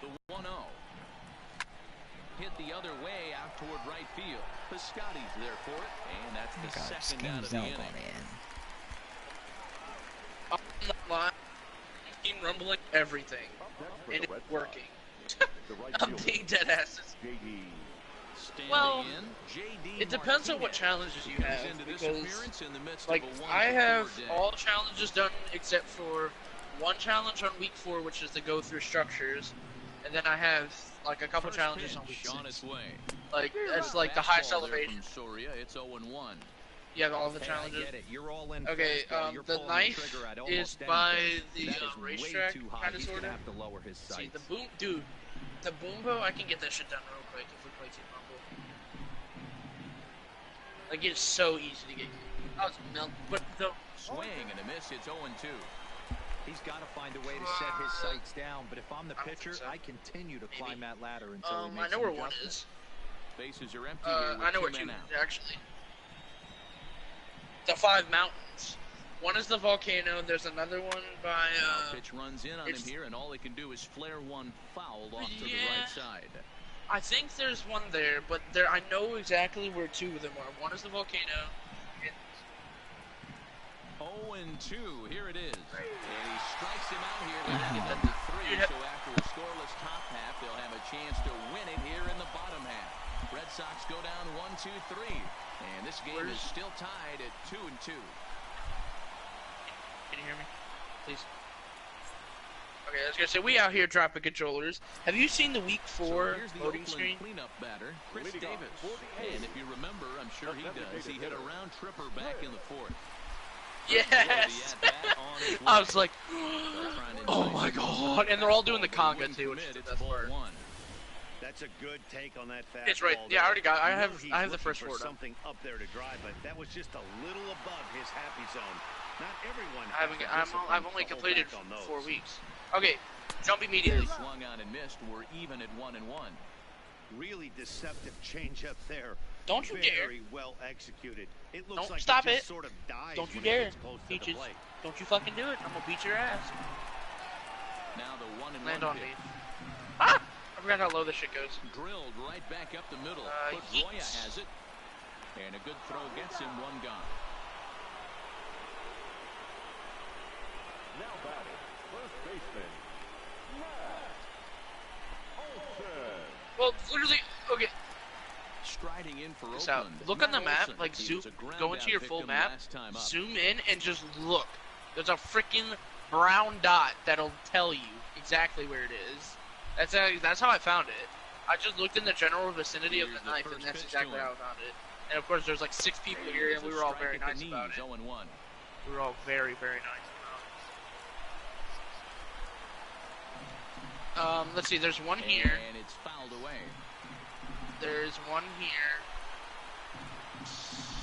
S1: The 1-0. Hit the other way out toward right field. Piscotty's there for it, and that's the second out of the inning.
S8: On the line, team rumbling everything, and it's working. I'm being dead asses. Well, it depends on what challenges you have, because, like, I have all challenges done except for one challenge on week 4, which is to go through structures, and then I have, like, a couple challenges on week 6. Like, it's like the highest elevation.
S1: It's 0-1.
S8: You have all the challenges.
S3: You're all in
S8: Okay, the knife is by the racetrack, kind of, sort of. See, the boom, dude, the boom bow, I can get that shit done real quick if we play Team Rumble. Like, it's so easy to get. I was melt, but the
S1: swing and a miss. It's 0-2.
S3: He's got to find a way to set his sights down, but if I'm the pitcher, I continue to climb that ladder until he makes
S8: I know where one is.
S1: Bases are empty here with
S8: I know where 2 actually. The 5 mountains. One is the volcano. There's another one by.
S1: Pitch runs in on him here, and all he can do is flare one foul off to the right side.
S8: I think there's one there, but there I know exactly where 2 of them are. One is the volcano.
S1: 0-2. Here it is, and he strikes him out here to get them to 3. So after a scoreless top half, they'll have a chance to win it here in the bottom half. Red Sox go down 1-2-3, and this game is still tied at 2-2.
S8: Can you hear me, please? Okay, I was gonna say we out here dropping controllers. Have you seen the week 4 loading screen?
S1: Cleanup batter, Chris Davis. And if you remember, I'm sure he does. He hit a round tripper back in the 4th.
S8: Yes! I was like, oh my god! And they're all doing the conga too, which is the best part.
S2: That's a good take on that fastball.
S8: It's right. Yeah, I already got. I have the first 4 down.
S2: Something up there to drive, but that was just a little above his happy zone. Not everyone.
S8: I've only completed 4 weeks. Okay, jump immediately.
S1: Swung on and missed. We're even at 1-1.
S2: Really deceptive changeup there.
S8: Don't you dare.
S2: Very well executed. It looks
S8: Don't
S2: like
S8: stop
S2: it.
S8: it.
S2: Just sort of dies
S8: Don't you
S2: when it
S8: dare.
S2: gets close to the
S8: Peaches.
S2: plate.
S8: Don't you fucking do it. I'm gonna beat your ass.
S1: Now the 1-1
S8: Land on
S1: pitch.
S8: me. Ah! I forgot how low this shit goes.
S1: Drilled right back up the middle. Pedroia has it. And a good throw gets him 1 gone.
S4: Now batting, first baseman, Matt Olson.
S8: Well, literally, okay.
S1: striding in for
S8: So
S1: Oakland.
S8: look on the
S1: Matt
S8: map,
S1: Olson.
S8: like
S1: He
S8: zoom,
S1: was a ground
S8: go into
S1: out
S8: your full
S1: victim
S8: map,
S1: last time up.
S8: zoom in, and just look. There's a freaking brown dot that'll tell you exactly where it is. That's how I found it. I just looked in the general vicinity of the knife, and that's exactly how I found it. And of course, there's like 6 people here, and we were all very nice about it. We were all very, very nice about it. Let's see. There's one here.
S1: And it's fouled away.
S8: There's one here.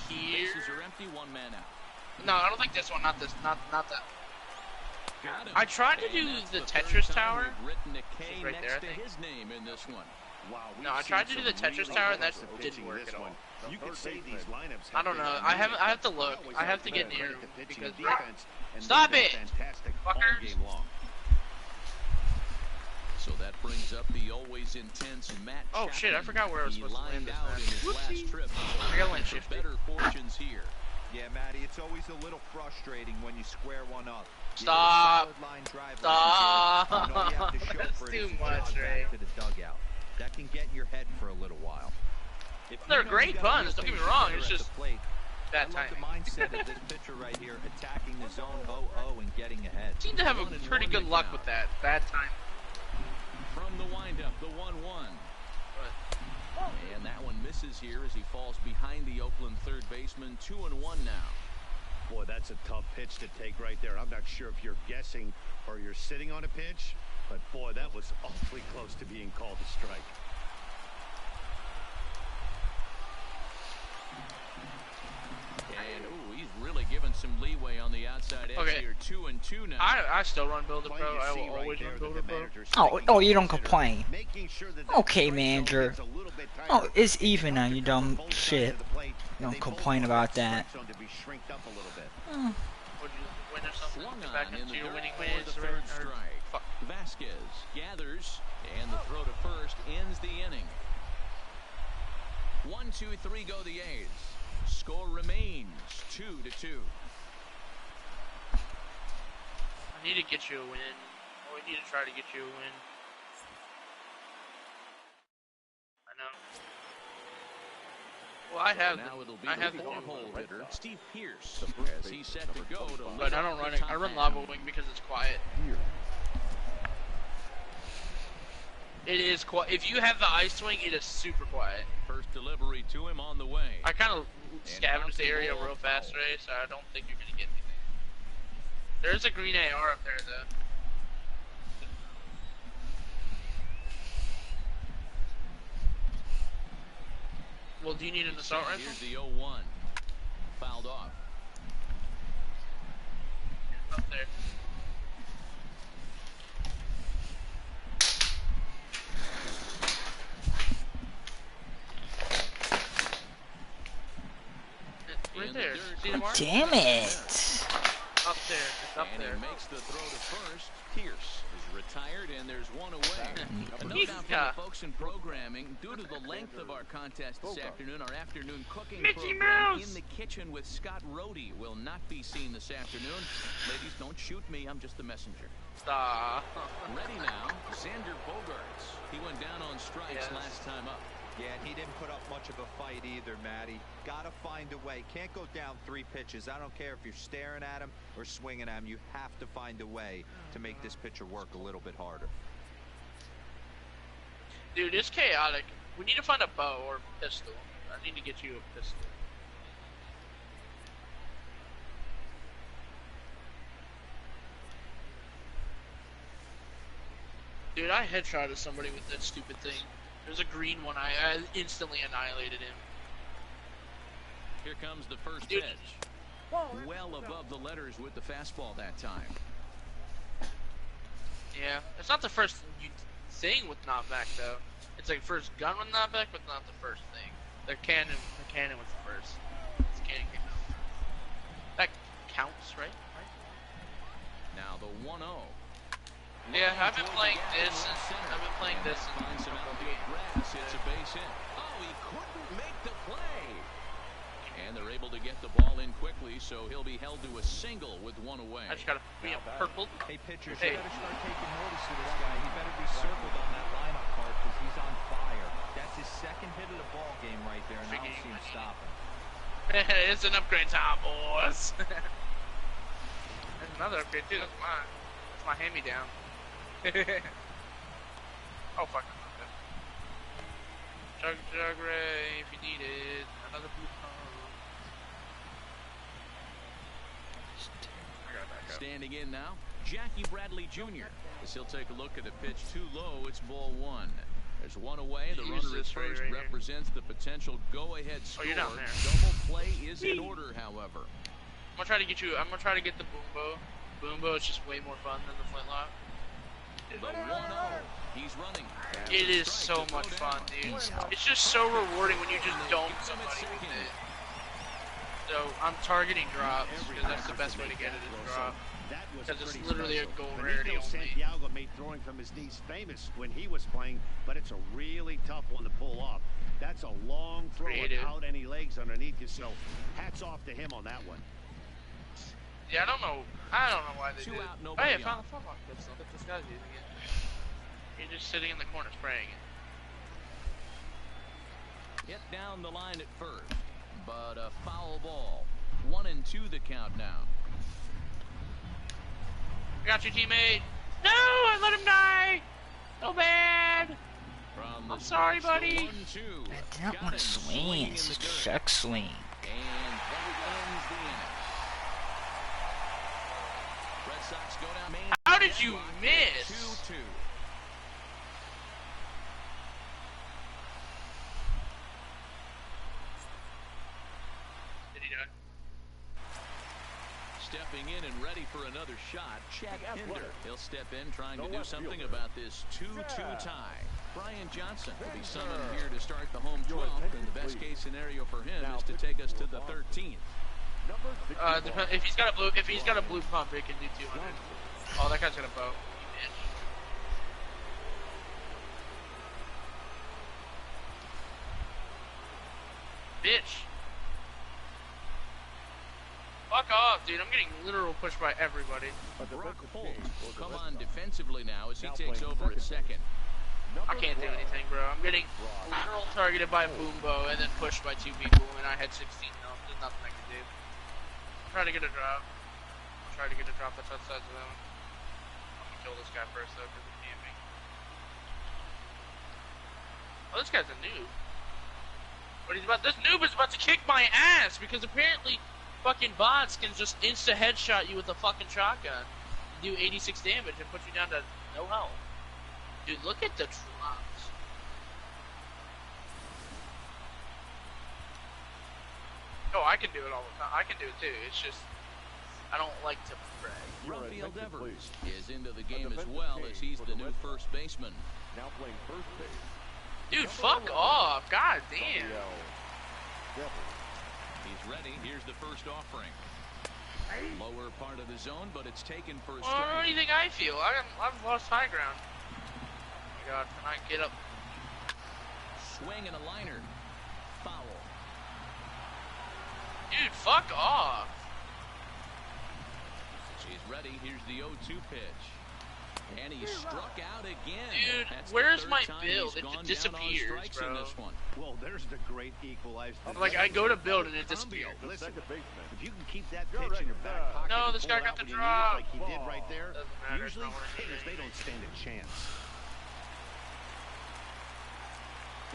S8: Here.
S1: Bases are empty. One man out.
S8: No, I don't think this one. Not this. Not that. I tried to do the Tetris Tower. Right there, I think.
S1: His name in this one.
S2: Wow,
S8: No, I tried to do the Tetris Tower, and that didn't work at all.
S2: You could say these lineups.
S8: I don't know. I have to look. I have to get near because.
S2: Stop
S8: it, fuckers!
S1: So that brings up the always intense Matt.
S8: Oh shit! I forgot where I was supposed to land this match. I got land shifted.
S1: Better fortunes here.
S3: Yeah, Matty, it's always a little frustrating when you square one up.
S8: Stop! Stop!
S3: That's
S8: too much, Ray.
S3: To the dugout. That can get in your head for a little while.
S8: They're great puns, don't get me wrong, it's just bad
S3: I love the
S8: timing.
S3: mindset of this pitcher right here, attacking the zone 0-0 and getting ahead.
S8: Seem to have a pretty good luck with that. Bad time.
S1: From the windup, the 1-1. And that one misses here as he falls behind the Oakland third baseman. 2-1 now.
S2: Boy, that's a tough pitch to take right there. I'm not sure if you're guessing or you're sitting on a pitch, but boy, that was awfully close to being called a strike.
S1: And ooh, he's really given some leeway on the outside edge here. 2-2 now.
S8: I still run Builder Pro. I will always run Builder Pro.
S6: Oh, you don't complain. Okay, manager. Oh, it's even now, you dumb shit. You don't complain about that.
S8: Would you win or something? Get back into your winning ways.
S1: Third strike. Vasquez gathers, and the throw to first ends the inning. 1-2-3 go the A's. Score remains 2-2.
S8: I need to get you a win. Or we need to try to get you a win. I know. Well, I have the
S1: hole hitter, Steve Pierce, as he's set to go.
S8: But I don't run it. I run Lava Wing because it's quiet. It is quiet. If you have the Ice Swing, it is super quiet.
S1: First delivery to him on the way.
S8: I kind of scavenged the area real fast, Ray, so I don't think you're gonna get anything. There's a green AR up there, though. Well, do you need an assault rifle?
S1: Here's the 0-1. Fouled off.
S8: Up there. Right there. See the mark?
S6: Damn it!
S8: Up there. It's up there.
S1: He makes the throw to first. Pierce is retired, and there's one away. No doubt for the folks in programming, due to the length of our contest this afternoon, our afternoon cooking program in the kitchen with Scott Rohde will not be seen this afternoon. Ladies, don't shoot me. I'm just the messenger.
S8: Stop.
S1: Ready now, Xander Bogaerts. He went down on strikes last time up.
S3: Yeah, and he didn't put up much of a fight either, Matty. Gotta find a way. Can't go down 3 pitches. I don't care if you're staring at him or swinging at him. You have to find a way to make this pitcher work a little bit harder.
S8: Dude, it's chaotic. We need to find a bow or pistol. I need to get you a pistol. Dude, I headshotted somebody with that stupid thing. There's a green one. I instantly annihilated him.
S1: Here comes the first pitch. Well above the letters with the fastball that time.
S8: Yeah, it's not the first thing with knockback though. It's like first gun with knockback, but not the first thing. The cannon was the first. It's cannon came out. That counts, right?
S1: Now the 1-0.
S8: Yeah, I've been playing this since
S1: Finds some outfield grass. It's a base hit. Oh, he couldn't make the play. And they're able to get the ball in quickly, so he'll be held to a single with one away.
S8: I just gotta be a purple.
S3: Hey, pitchers, you better start taking notice of this guy. He better be circled on that lineup card because he's on fire. That's his second hit of the ball game right
S8: It's an upgrade time, boys. There's another upgrade too. That's mine. That's my hand-me-down. Oh fuck. Jug Ray, if you need it. Another blue pump. I gotta back up.
S1: Standing in now, Jackie Bradley Jr. As he'll take a look at the pitch too low, it's ball one. There's one away. The runner at first represents the potential go-ahead score.
S8: Oh, you're down there.
S1: Double play is in order, however.
S8: I'm gonna try to get you. I'm gonna try to get the Boombo. Boombo is just way more fun than the Flintlock.
S1: The 1-0. He's running.
S8: It is so much fun, dude. It's just so rewarding when you just dome somebody with it. So I'm targeting drops because that's the best way to get it is drop. Because it's literally a goal rarity only.
S2: Santiago made throwing from his knees famous when he was playing, but it's a really tough one to pull off. That's a long throw without any legs underneath you, so hats off to him on that one.
S8: Yeah, I don't know why they did. Oh, hey, I found the football. That's what this guy's using it. He's just sitting in the corner spraying it.
S1: Hit down the line at first, but a foul ball. 1-2 the count now.
S8: I got you, teammate. No, I let him die. So bad. I'm sorry, buddy.
S6: I didn't want to swing. It's just a check swing.
S1: And that ends the inning. Red Sox go down main.
S8: How did you miss?
S1: 2-2.
S8: Did he die?
S1: Stepping in and ready for another shot, Chad Pinder. He'll step in trying to do something about this 2-2 tie. Brian Johnson will be summoned here to start the home 12th, and the best case scenario for him is to take us to the 13th.
S8: If he's got a blue pump, it can do 200. Oh, that guy's got a bow. Bitch. Fuck off, dude. I'm getting literal pushed by everybody.
S1: Brock Holt will come on defensively now as he takes over at second.
S8: I can't do anything, bro. I'm getting literal targeted by a Boombo and then pushed by 2 people, and I had 16 health. There's nothing I can do. Try to get a drop. Try to get a drop that's outside the zone. I'm gonna kill this guy first, though, because he's camping. Oh, this guy's a noob. But this noob is about to kick my ass because apparently fucking bots can just insta headshot you with a fucking shotgun and do 86 damage and put you down to no health. Dude, look at the drops. Oh, I can do it all the time. I can do it too. It's just I don't like to brag.
S1: Rafael Devers is into the game as well as he's the new first baseman.
S4: Now playing first base.
S8: Dude, fuck off. God damn.
S1: He's ready. Here's the first offering. Lower part of the zone, but it's taken for a
S8: Well,
S1: strike.
S8: what do you think I feel? I've lost high ground. Oh my god, can I get up?
S1: Swing and a liner. Foul.
S8: Dude, fuck off.
S1: She's ready. Here's the 0-2 pitch. And he struck out again.
S8: Dude,
S1: That's
S8: where's
S1: the
S8: my
S1: third time
S8: build?
S1: he's
S8: It
S1: gone
S8: just
S1: down on
S8: disappears,
S1: strikes
S8: bro.
S1: in this one.
S2: Well, there's the great equalizer.
S8: Like, I go to build and it disappears.
S2: Listen,
S4: Second baseman.
S2: if you can keep that pitch in your back pocket,
S8: No,
S2: and
S8: this guy
S2: pull
S8: got
S2: out
S8: the
S2: when you need it
S8: drop.
S2: like he did right there.
S8: Doesn't matter,
S2: Usually,
S8: it's not worth it.
S2: hitters, they don't stand a chance.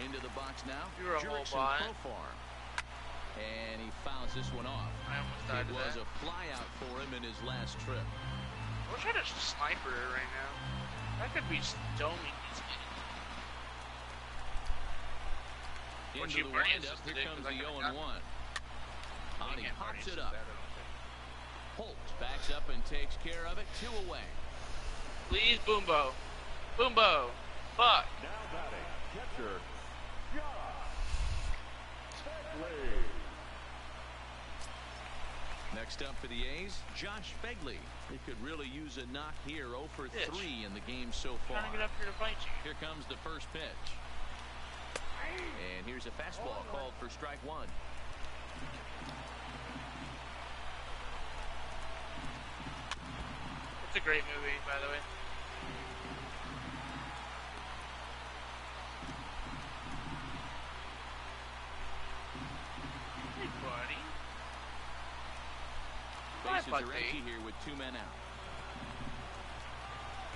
S1: Into the box now.
S8: You're a
S1: Jurickson
S8: whole bot.
S1: Profar. And he fouls this one off.
S8: I almost died
S1: It
S8: to
S1: was
S8: that.
S1: a flyout for him in his last trip.
S8: I wish I had a sniper right now. I could be stonking these kids. What
S1: Into
S8: you
S1: the
S8: Bernie
S1: windup.
S8: assisted
S1: Here
S8: it,
S1: comes
S8: 'cause I
S1: the
S8: could've
S1: 0-1.
S8: You
S1: He
S8: can't Bernie
S1: pops it
S8: assist
S1: up.
S8: that, I don't think.
S1: Holt backs up and takes care of it. 2 away.
S8: Please, Boombo. Boombo. Fuck.
S4: Now batting, catcher, Josh Begley.
S1: Next up for the A's, Josh Begley. He could really use a knock here. 0 for 3 in the game so far.
S8: Trying to get up here to fight you.
S1: Here comes the first pitch. And here's a fastball called for strike 1.
S8: It's a great movie, by the way. Hey, buddy.
S1: bases are empty here with 2 men out.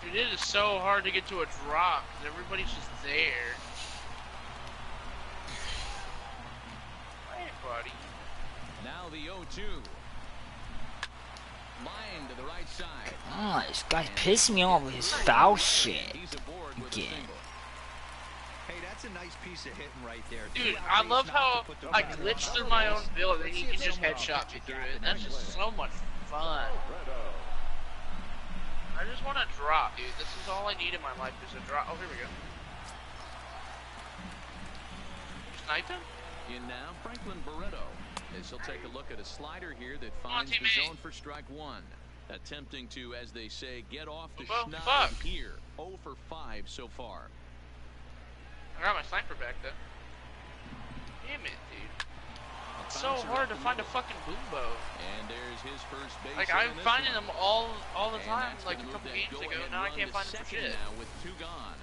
S8: Dude, it is so hard to get to a drop because everybody's just there. Hey, buddy.
S1: Now the 0-2. Line to the right side.
S6: Oh, this guy's pissing me off with his foul shit.
S1: He's aboard with
S6: Again.
S1: a single.
S3: Hey, that's a nice piece of hitting right there.
S8: Dude, I love how I glitch through my own build and he can just headshot me through it. That's just so much fun. I just want to drop, dude. This is all I need in my life is a drop. Oh, here we go. Sniped him?
S1: In now, Franklin Barreto. As he'll take a look at a slider here that
S8: Come on,
S1: finds the
S8: teammate.
S1: zone for strike 1. Attempting to, as they say, get off the
S8: Oh,
S1: schneid
S8: fuck.
S1: here. 0 for 5 so far.
S8: I got my sniper back though. Damn it, dude. It's so hard to find a fucking boom bow.
S1: And there's his first base.
S8: Like, I'm finding them all the time, like a couple games ago. Now I can't find them for shit.
S1: Now with 2 gone.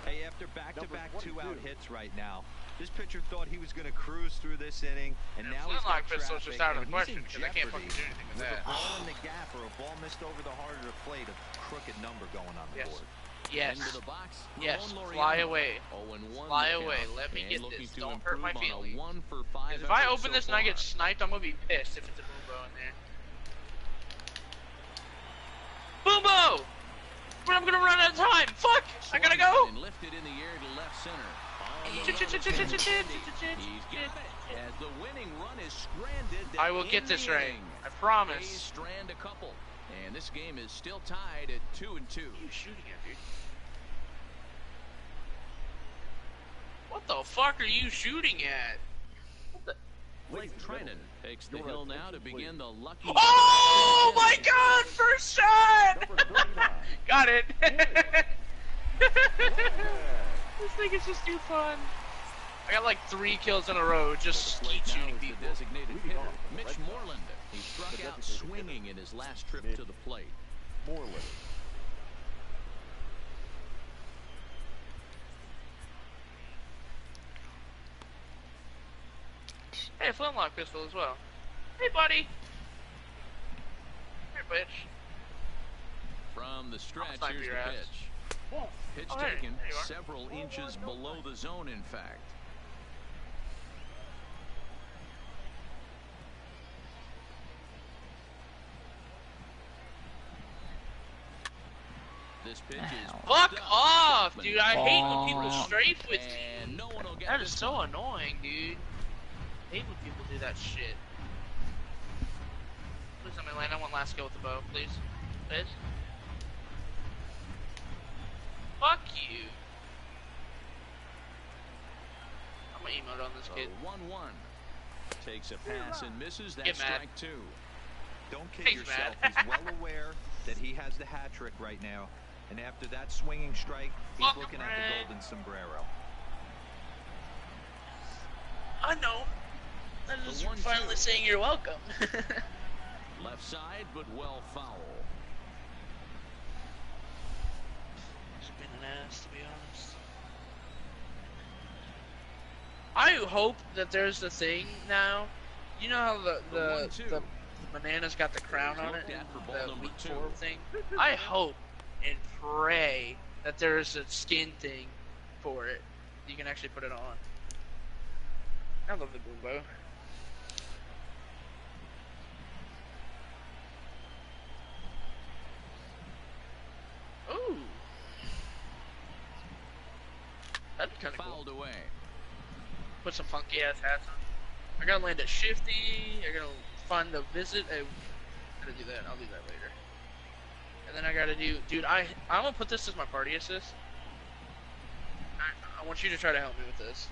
S3: Hey, after back-to-back 2-out hits right now, this pitcher thought he was going to cruise through this inning, and now he's got
S8: Flintlock pistol's
S3: traffic,
S8: just out of
S3: and
S8: the
S3: he's
S8: question
S3: in
S8: because I can't
S3: jeopardy
S8: fucking do anything with
S3: with
S8: that.
S3: a ball in the gap or a ball missed over the heart of the plate, a crooked number going on the
S8: Yes.
S3: board.
S8: Yes.
S1: Into the box,
S8: Yes.
S1: Ramon
S8: Fly
S1: Laureano.
S8: away.
S1: 0-1
S8: Fly
S1: the
S8: away.
S1: count,
S8: Let me
S1: and
S8: get
S1: looking
S8: this.
S1: to
S8: Don't hurt my
S1: improve on a
S8: feelings.
S1: 1 for 5
S8: If I
S1: effort
S8: open
S1: so
S8: this and I get
S1: far.
S8: sniped, I'm gonna be pissed if it's a boom bow in there. Boom bow! But I'm gonna run out of time. Fuck! I gotta go.
S1: And lifted in the air to left center.
S8: He's
S1: He's got it. As the winning run is stranded.
S8: I will get
S1: in
S8: this
S1: the
S8: right.
S1: inning.
S8: I
S1: A's
S8: promise.
S1: strand a couple, and this game is still tied at 2-2.
S8: What are you shooting at, dude? What the fuck are you shooting at? What the?
S1: Blake Trinan takes the hill now to begin the lucky.
S8: Oh my God! First shot! Got it. This thing is just too fun. I got like 3 kills in a row just
S1: Slate now
S8: shooting
S1: is the
S8: people.
S1: designated hitter, Mitch Moreland. He struck out swinging in his last trip to the plate.
S4: Moreland.
S8: Hey, flintlock pistol as well. Hey, buddy. Here, bitch.
S1: From the stretch,
S8: snipe
S1: here's
S8: your
S1: the
S8: ass.
S1: pitch. Pitch
S8: Oh, hey,
S1: taken
S8: there you are.
S1: several inches below the zone, in fact. This pitch is
S8: Fuck
S1: up.
S8: off, dude. I hate when people
S6: Oh.
S8: strafe with
S1: And
S8: me.
S1: no one will get
S8: That is
S1: this
S8: so
S1: one.
S8: annoying, dude. I hate when people do that shit. Please let me land on one last kill with the bow, please. Please. Fuck you. I'm gonna emote on this
S1: So
S8: kid.
S1: 1-1. Takes a pass and misses.
S8: Get
S1: That's
S8: mad.
S1: strike 2.
S3: Don't kid
S8: He's
S3: yourself.
S8: mad.
S3: He's well aware that he has the hat trick right now, and after that swinging strike, he's
S8: Fuck
S3: looking at
S8: man.
S3: the golden sombrero.
S8: I know. I'm just
S1: 1-2.
S8: finally saying you're welcome.
S1: Left side, but well foul.
S8: He's been an ass, to be honest. I hope that there's the thing now. You know how the
S1: 1-2.
S8: banana's got the crown on it,
S1: Looked at for ball
S8: the
S1: number
S8: week
S1: 2.
S8: 4 thing? I hope and pray that there's a skin thing for it. You can actually put it on. I love the boom bow. Ooh. That'd be kind of cool.
S1: Fouled away.
S8: Put some funky ass hats on. I gotta land a shifty. I gotta find the visit. I gotta do that. I'll do that later. And then I gotta do, dude. I'm gonna put this as my party assist. I want you to try to help me with this.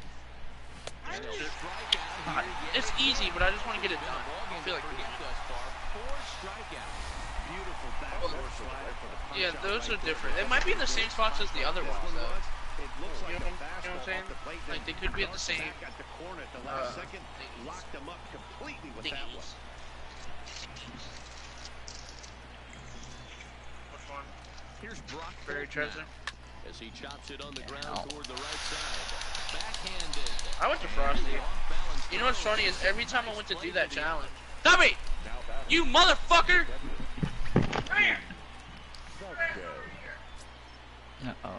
S1: And a strikeout
S8: God,
S1: here.
S8: it's easy, but I just want to get it
S1: Been a
S8: done.
S1: ball
S8: I
S1: game
S8: feel like
S1: to forget thus far. 4 strikeouts.
S2: Beautiful backdoor slider for the punch
S8: yeah,
S2: out
S8: those
S2: right
S8: are
S2: there.
S8: different. They might be in the same spots as the other ones, though.
S2: It looks like
S8: You
S2: a
S8: know what I'm
S2: fastball
S8: saying?
S2: off the plate,
S8: Like, they
S2: then
S8: could be at the
S2: bounced
S8: same,
S2: back at the corner at the last second,
S8: thingies.
S2: locked them up completely with that one.
S8: Thingies. Which one?
S1: Here's Brock
S8: Buried
S1: Holt
S8: treasure.
S1: now, as he chops it on the ground toward the right side. Backhanded.
S8: I went to Frosty.
S1: Off balance
S8: You know what's funny is every time I went to do that challenge. Stop me! You motherfucker!
S6: Uh-oh.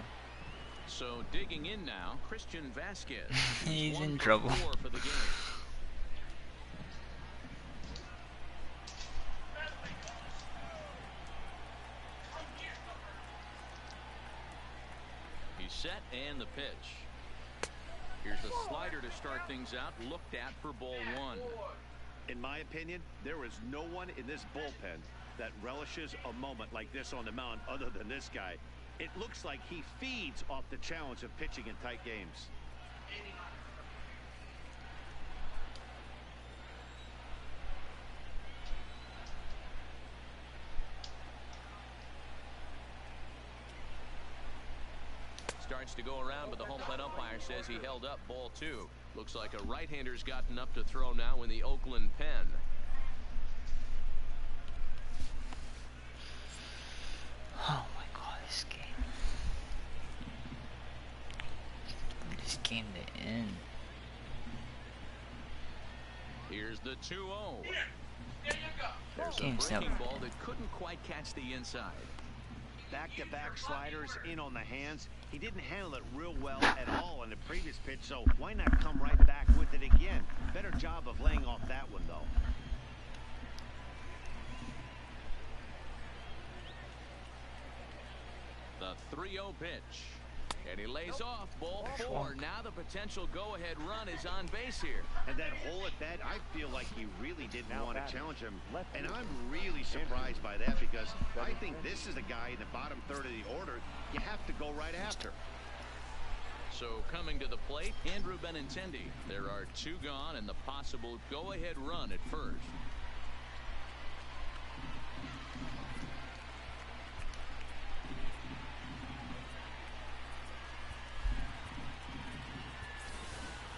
S1: So digging in now, Christian Vasquez.
S6: He's in
S1: 1 for
S6: trouble.
S1: 4 for the game. He's set and the pitch. Here's a slider to start things out, looked at for ball 1.
S2: In my opinion, there is no one in this bullpen that relishes a moment like this on the mound other than this guy. It looks like he feeds off the challenge of pitching in tight games.
S1: Starts to go around, but the home plate umpire says he held up ball 2. Looks like a right-hander's gotten up to throw now in the Oakland pen.
S6: Oh my god, this game. This game to end.
S1: Here's the 2-0. There's a
S6: Game's
S1: breaking
S6: never
S1: ball that couldn't quite catch the inside.
S2: Back-to-back sliders in on the hands. He didn't handle it real well at all in the previous pitch, so why not come right back with it again? Better job of laying off that one, though.
S1: The 3-0 pitch. And he lays off ball 4. Now the potential go-ahead run is on base here.
S2: And that hole at bat, I feel like he really didn't want to challenge him. And I'm really surprised by that because I think this is a guy in the bottom third of the order you have to go right after.
S1: So coming to the plate, Andrew Benintendi. There are 2 gone and the possible go-ahead run at first.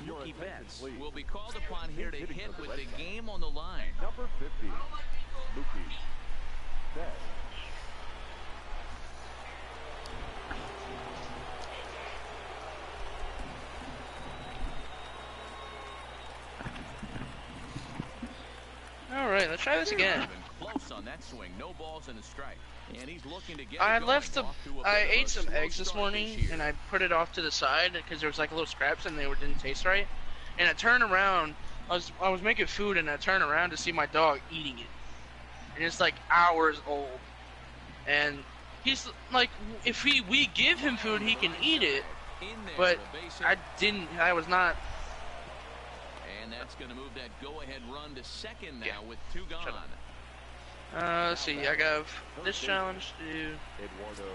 S1: Mookie Betts will be called upon here to hit with the game on the line.
S4: Number 50, Mookie Betts.
S8: All right, let's try this again.
S1: Close on that swing. No balls and a strike. And he's looking to get
S8: I
S1: it
S8: left the.
S1: off to a bit
S8: I
S1: of a
S8: ate some
S1: slow
S8: eggs this
S1: start
S8: morning,
S1: year.
S8: and I put it off to the side because there was like little scraps and they didn't taste right. And I turned around. I was making food, and I turned around to see my dog eating it, and it's like hours old. And he's like, if we give him food, he can eat it.
S1: In there,
S8: But
S1: the base hit.
S8: I didn't. I was not.
S1: And that's going to move that go-ahead run to second now
S8: Yeah.
S1: with 2 gone.
S8: Shut up. Let's see. I got this challenge to do.
S4: Eduardo.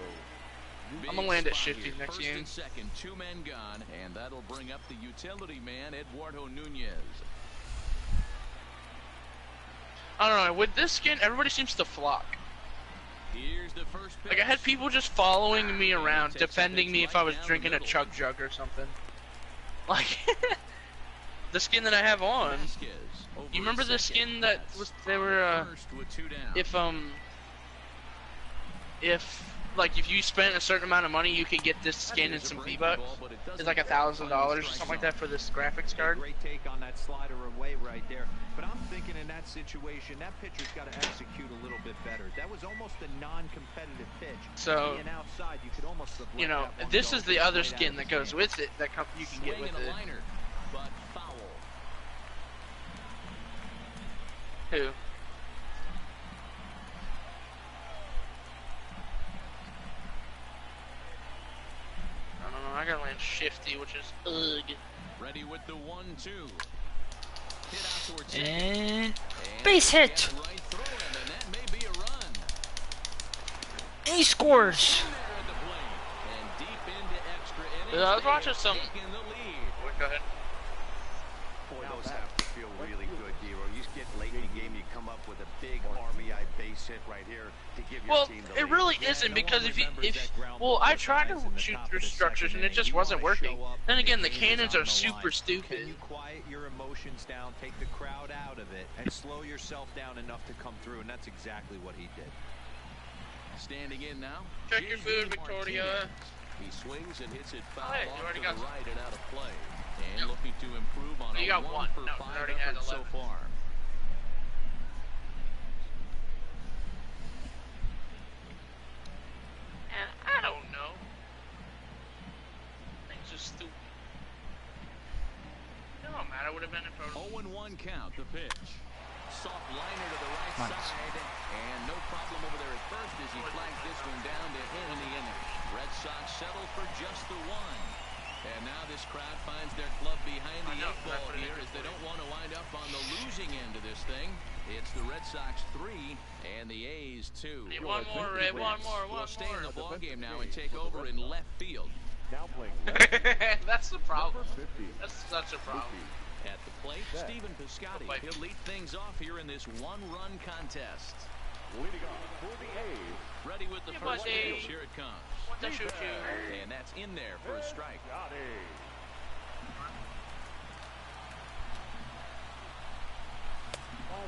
S8: I'm gonna land at
S1: Big spot
S8: shifty
S1: here.
S8: next
S1: First
S8: game.
S1: and second, 2 men gone, and that'll bring up the utility man, Eduardo Nunez.
S8: I don't know. With this skin, everybody seems to flock.
S1: Here's the first pitch.
S8: Like I had people just following me around, defending me if I was drinking a chug jug or something. Like the skin that I have on.
S1: Vasquez over
S8: You remember the
S1: second.
S8: skin that
S1: That's
S8: was they were
S1: first with 2 down.
S8: if like if you spent a certain amount of money, you could get this skin and some V-Bucks. It's like $1,000 or something like that for this graphics card.
S3: Great take on that slider away right there. But I'm thinking in that situation, that pitcher's got to execute a little bit better. That was almost a non-competitive pitch.
S8: So,
S3: Being outside, you could almost have let
S8: you know,
S3: that one
S8: this
S3: go
S8: is the
S3: right
S8: other
S3: out
S8: skin
S3: of
S8: that
S3: his
S8: goes
S3: hand.
S8: with it that you can get
S1: Swing
S8: with
S1: and a
S8: it.
S1: liner, but foul.
S8: Who? I don't know. I gotta land shifty, which is ugh.
S1: Ready with the 1-2. Hit out towards second.
S6: And
S1: And
S6: base hit.
S1: get right through him, and that may be a run.
S6: He scores.
S1: In there at the plate, and deep into extra innings.
S8: I was
S1: they
S8: watching
S1: have
S8: some-
S1: taken the lead.
S8: Go ahead.
S2: Boy, those have to feel really good, Dero. You get late in the game, you come up with a big RBI base hit right here to give your
S8: Well,
S2: team the
S8: it
S2: lead.
S8: really
S3: Yeah,
S8: isn't
S3: no
S8: because
S3: one
S8: if
S3: remembers that ground ball
S8: I
S3: with
S8: tried to
S3: guys in the
S8: shoot
S3: top
S8: through
S3: of the
S8: structures
S3: second
S8: and it
S3: inning.
S8: just
S3: You
S8: wasn't
S3: wanna
S8: working.
S3: show up
S8: Then
S3: when
S8: again,
S3: the
S8: the
S3: game is
S8: cannons
S3: on
S8: are
S3: the
S8: super
S3: line.
S8: stupid.
S3: Can you quiet your emotions down, take the crowd out of it, and slow yourself down enough to come through? And that's exactly what he did.
S1: Standing in now.
S8: Check your
S1: JD
S8: food, Victoria.
S1: Martinez. He swings and hits it foul
S8: Hey, you
S1: off
S8: already
S1: to the
S8: got some.
S1: right and out of play. And
S8: Yep.
S1: looking to improve on
S8: You
S1: a
S8: got
S1: 1
S8: one.
S1: for
S8: No, you
S1: 5
S8: already had
S1: effort so
S8: 11.
S1: far.
S8: don't matter. Would have been if I was...
S1: 0-1 count, the pitch. Soft liner to the right side, and no problem over there at first as he flags this one down to end the inning. Red Sox settle for just the one. And now this crowd finds their club behind the eight ball here as they don't want to wind up on the losing end of this thing. It's the Red Sox 3 and the A's 2.
S8: Hey, one more, Ray. One more.
S1: We'll stay in the ball game now and take over in left field.
S4: Now playing
S8: That's the problem. That's such a problem.
S1: At the plate, Stephen Piscotty. He'll lead things off here in this one-run contest.
S4: leading off for the A's.
S1: Ready with the first pitch. Here it comes. And that's in there for a strike.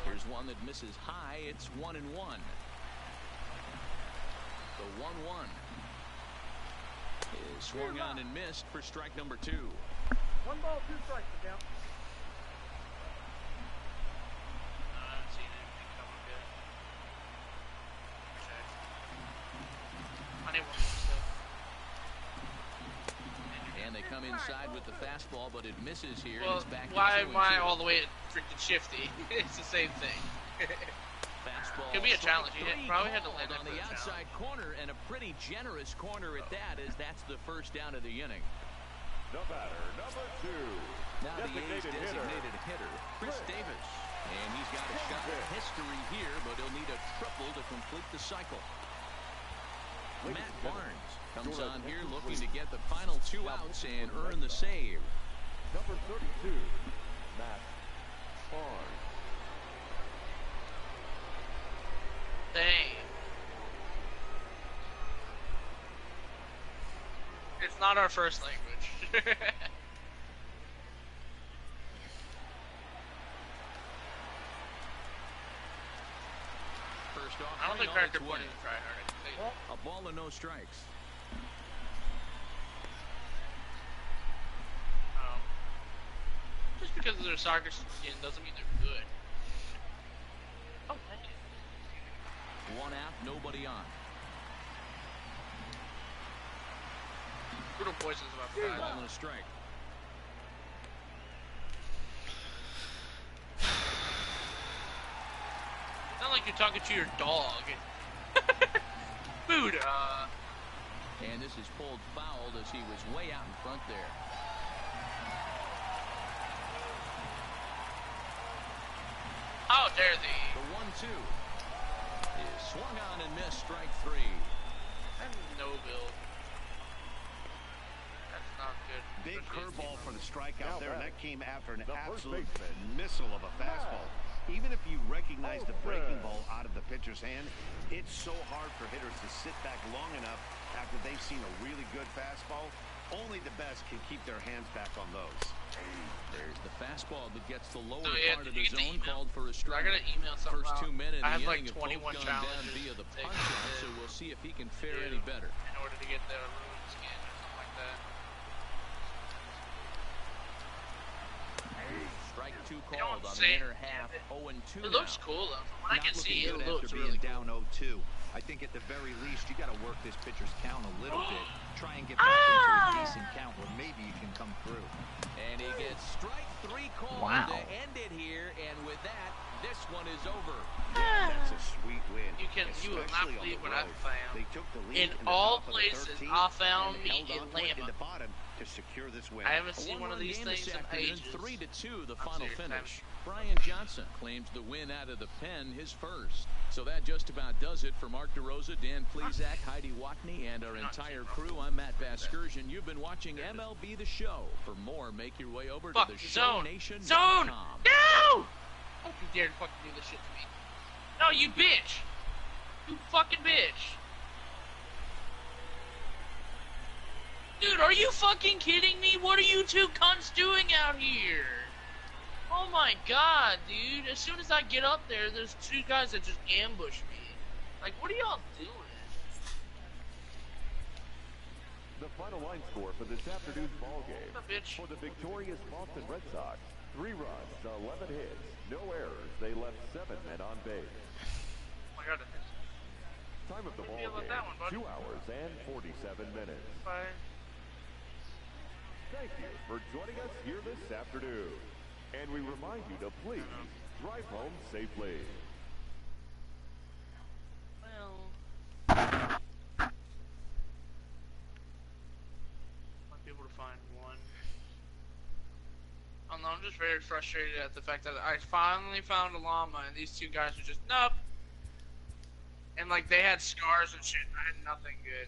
S1: Here's one that misses high. It's 1-1. The 1-1 is swung on and missed for strike number 2.
S5: 1 ball, 2 strikes, down.
S1: And they come inside with the fastball, but it misses here.
S8: Well, why am I all the way at freaking shifty? It's the same thing.
S1: Fastball
S8: could be a challenge. He probably had to land
S1: on the outside corner, and a pretty generous corner at that, as that's the first down of the inning.
S4: The batter, number 2.
S1: Now the A's designated hitter, Chris Davis. And he's got a shot at history here, but he'll need a triple to complete the cycle. Matt Barnes comes on here looking to get the final 2 outs and earn the save.
S4: Number 32, Matt Barnes.
S8: Dang. It's not our first language.
S1: First off,
S8: I don't think Cracker Point is trying hard.
S1: A ball and no strikes.
S8: Just because they're soccer skin doesn't mean they're good. Oh, thank you.
S1: 1 out, nobody on.
S8: Brutal poisons about the
S1: Ball and a strike.
S8: It's not like you're talking to your dog. Buddha.
S1: And this is pulled fouled as he was way out in front there.
S8: How dare thee?
S1: The 1-2 is swung on and missed, strike 3.
S8: No, Bill. That's not good.
S2: Big curveball for the strikeout there, and that came after an absolute missile of a fastball. Even if you recognize the breaking ball out of the pitcher's hand, it's so hard for hitters to sit back long enough after they've seen a really good fastball. Only the best can keep their hands back on those.
S1: There's the fastball that gets the lower
S8: yeah,
S1: part of the zone, called for a strike.
S8: I got an email something.
S1: First 2 minutes,
S8: I have
S1: the
S8: like
S1: inning
S8: 21
S1: have both gone down
S8: challenges
S1: via the punch out, so we'll see if he can fare any better.
S8: In order to get the ruined skin or something like that.
S1: Strike 2 called on the inner half. 0-2.
S8: It looks cool though. When I can see it, it looks
S3: really
S8: really cool.
S3: down 0-2. I think at the very least you got to work this pitcher's count a little bit. Try and get back into a decent count where maybe you can come through.
S1: And he gets strike 3 called to end it here, and with that, this one is over.
S2: That's a sweet win.
S8: You will not believe what I found.
S2: They took the lead
S8: In all places, I found me in Lama.
S2: To secure this win.
S8: I haven't seen one of these things in ages.
S1: 3-2, the final finish. Brian Johnson claims the win out of the pen, his first. So that just about does it for Mark DeRosa, Dan Plesac, Heidi Watney, and our entire crew. I'm Matt Vasgersian. You've been watching MLB The Show. For more, make your way over to the ShowNation.com.
S8: Zone! No! Don't you dare fucking do this shit to me. No, you bitch! You fucking bitch! Dude, are you fucking kidding me? What are you two cunts doing out here? Oh my god, dude. As soon as I get up there, there's 2 guys that just ambush me. Like, what are y'all doing?
S4: The final line score for this afternoon's ball game.
S8: Bitch.
S4: For the victorious Boston Red Sox, 3 runs, 11 hits, no errors. They left 7 men on base.
S8: Oh my god,
S4: Time of the ball game, 2 hours and 47 minutes.
S8: Bye.
S4: Thank you for joining us here this afternoon. And we remind you to please drive home safely.
S8: Well, might be able to find one. I don't know, I'm just very frustrated at the fact that I finally found a llama and these two guys were just, nope. And like they had scars and shit, I had nothing good.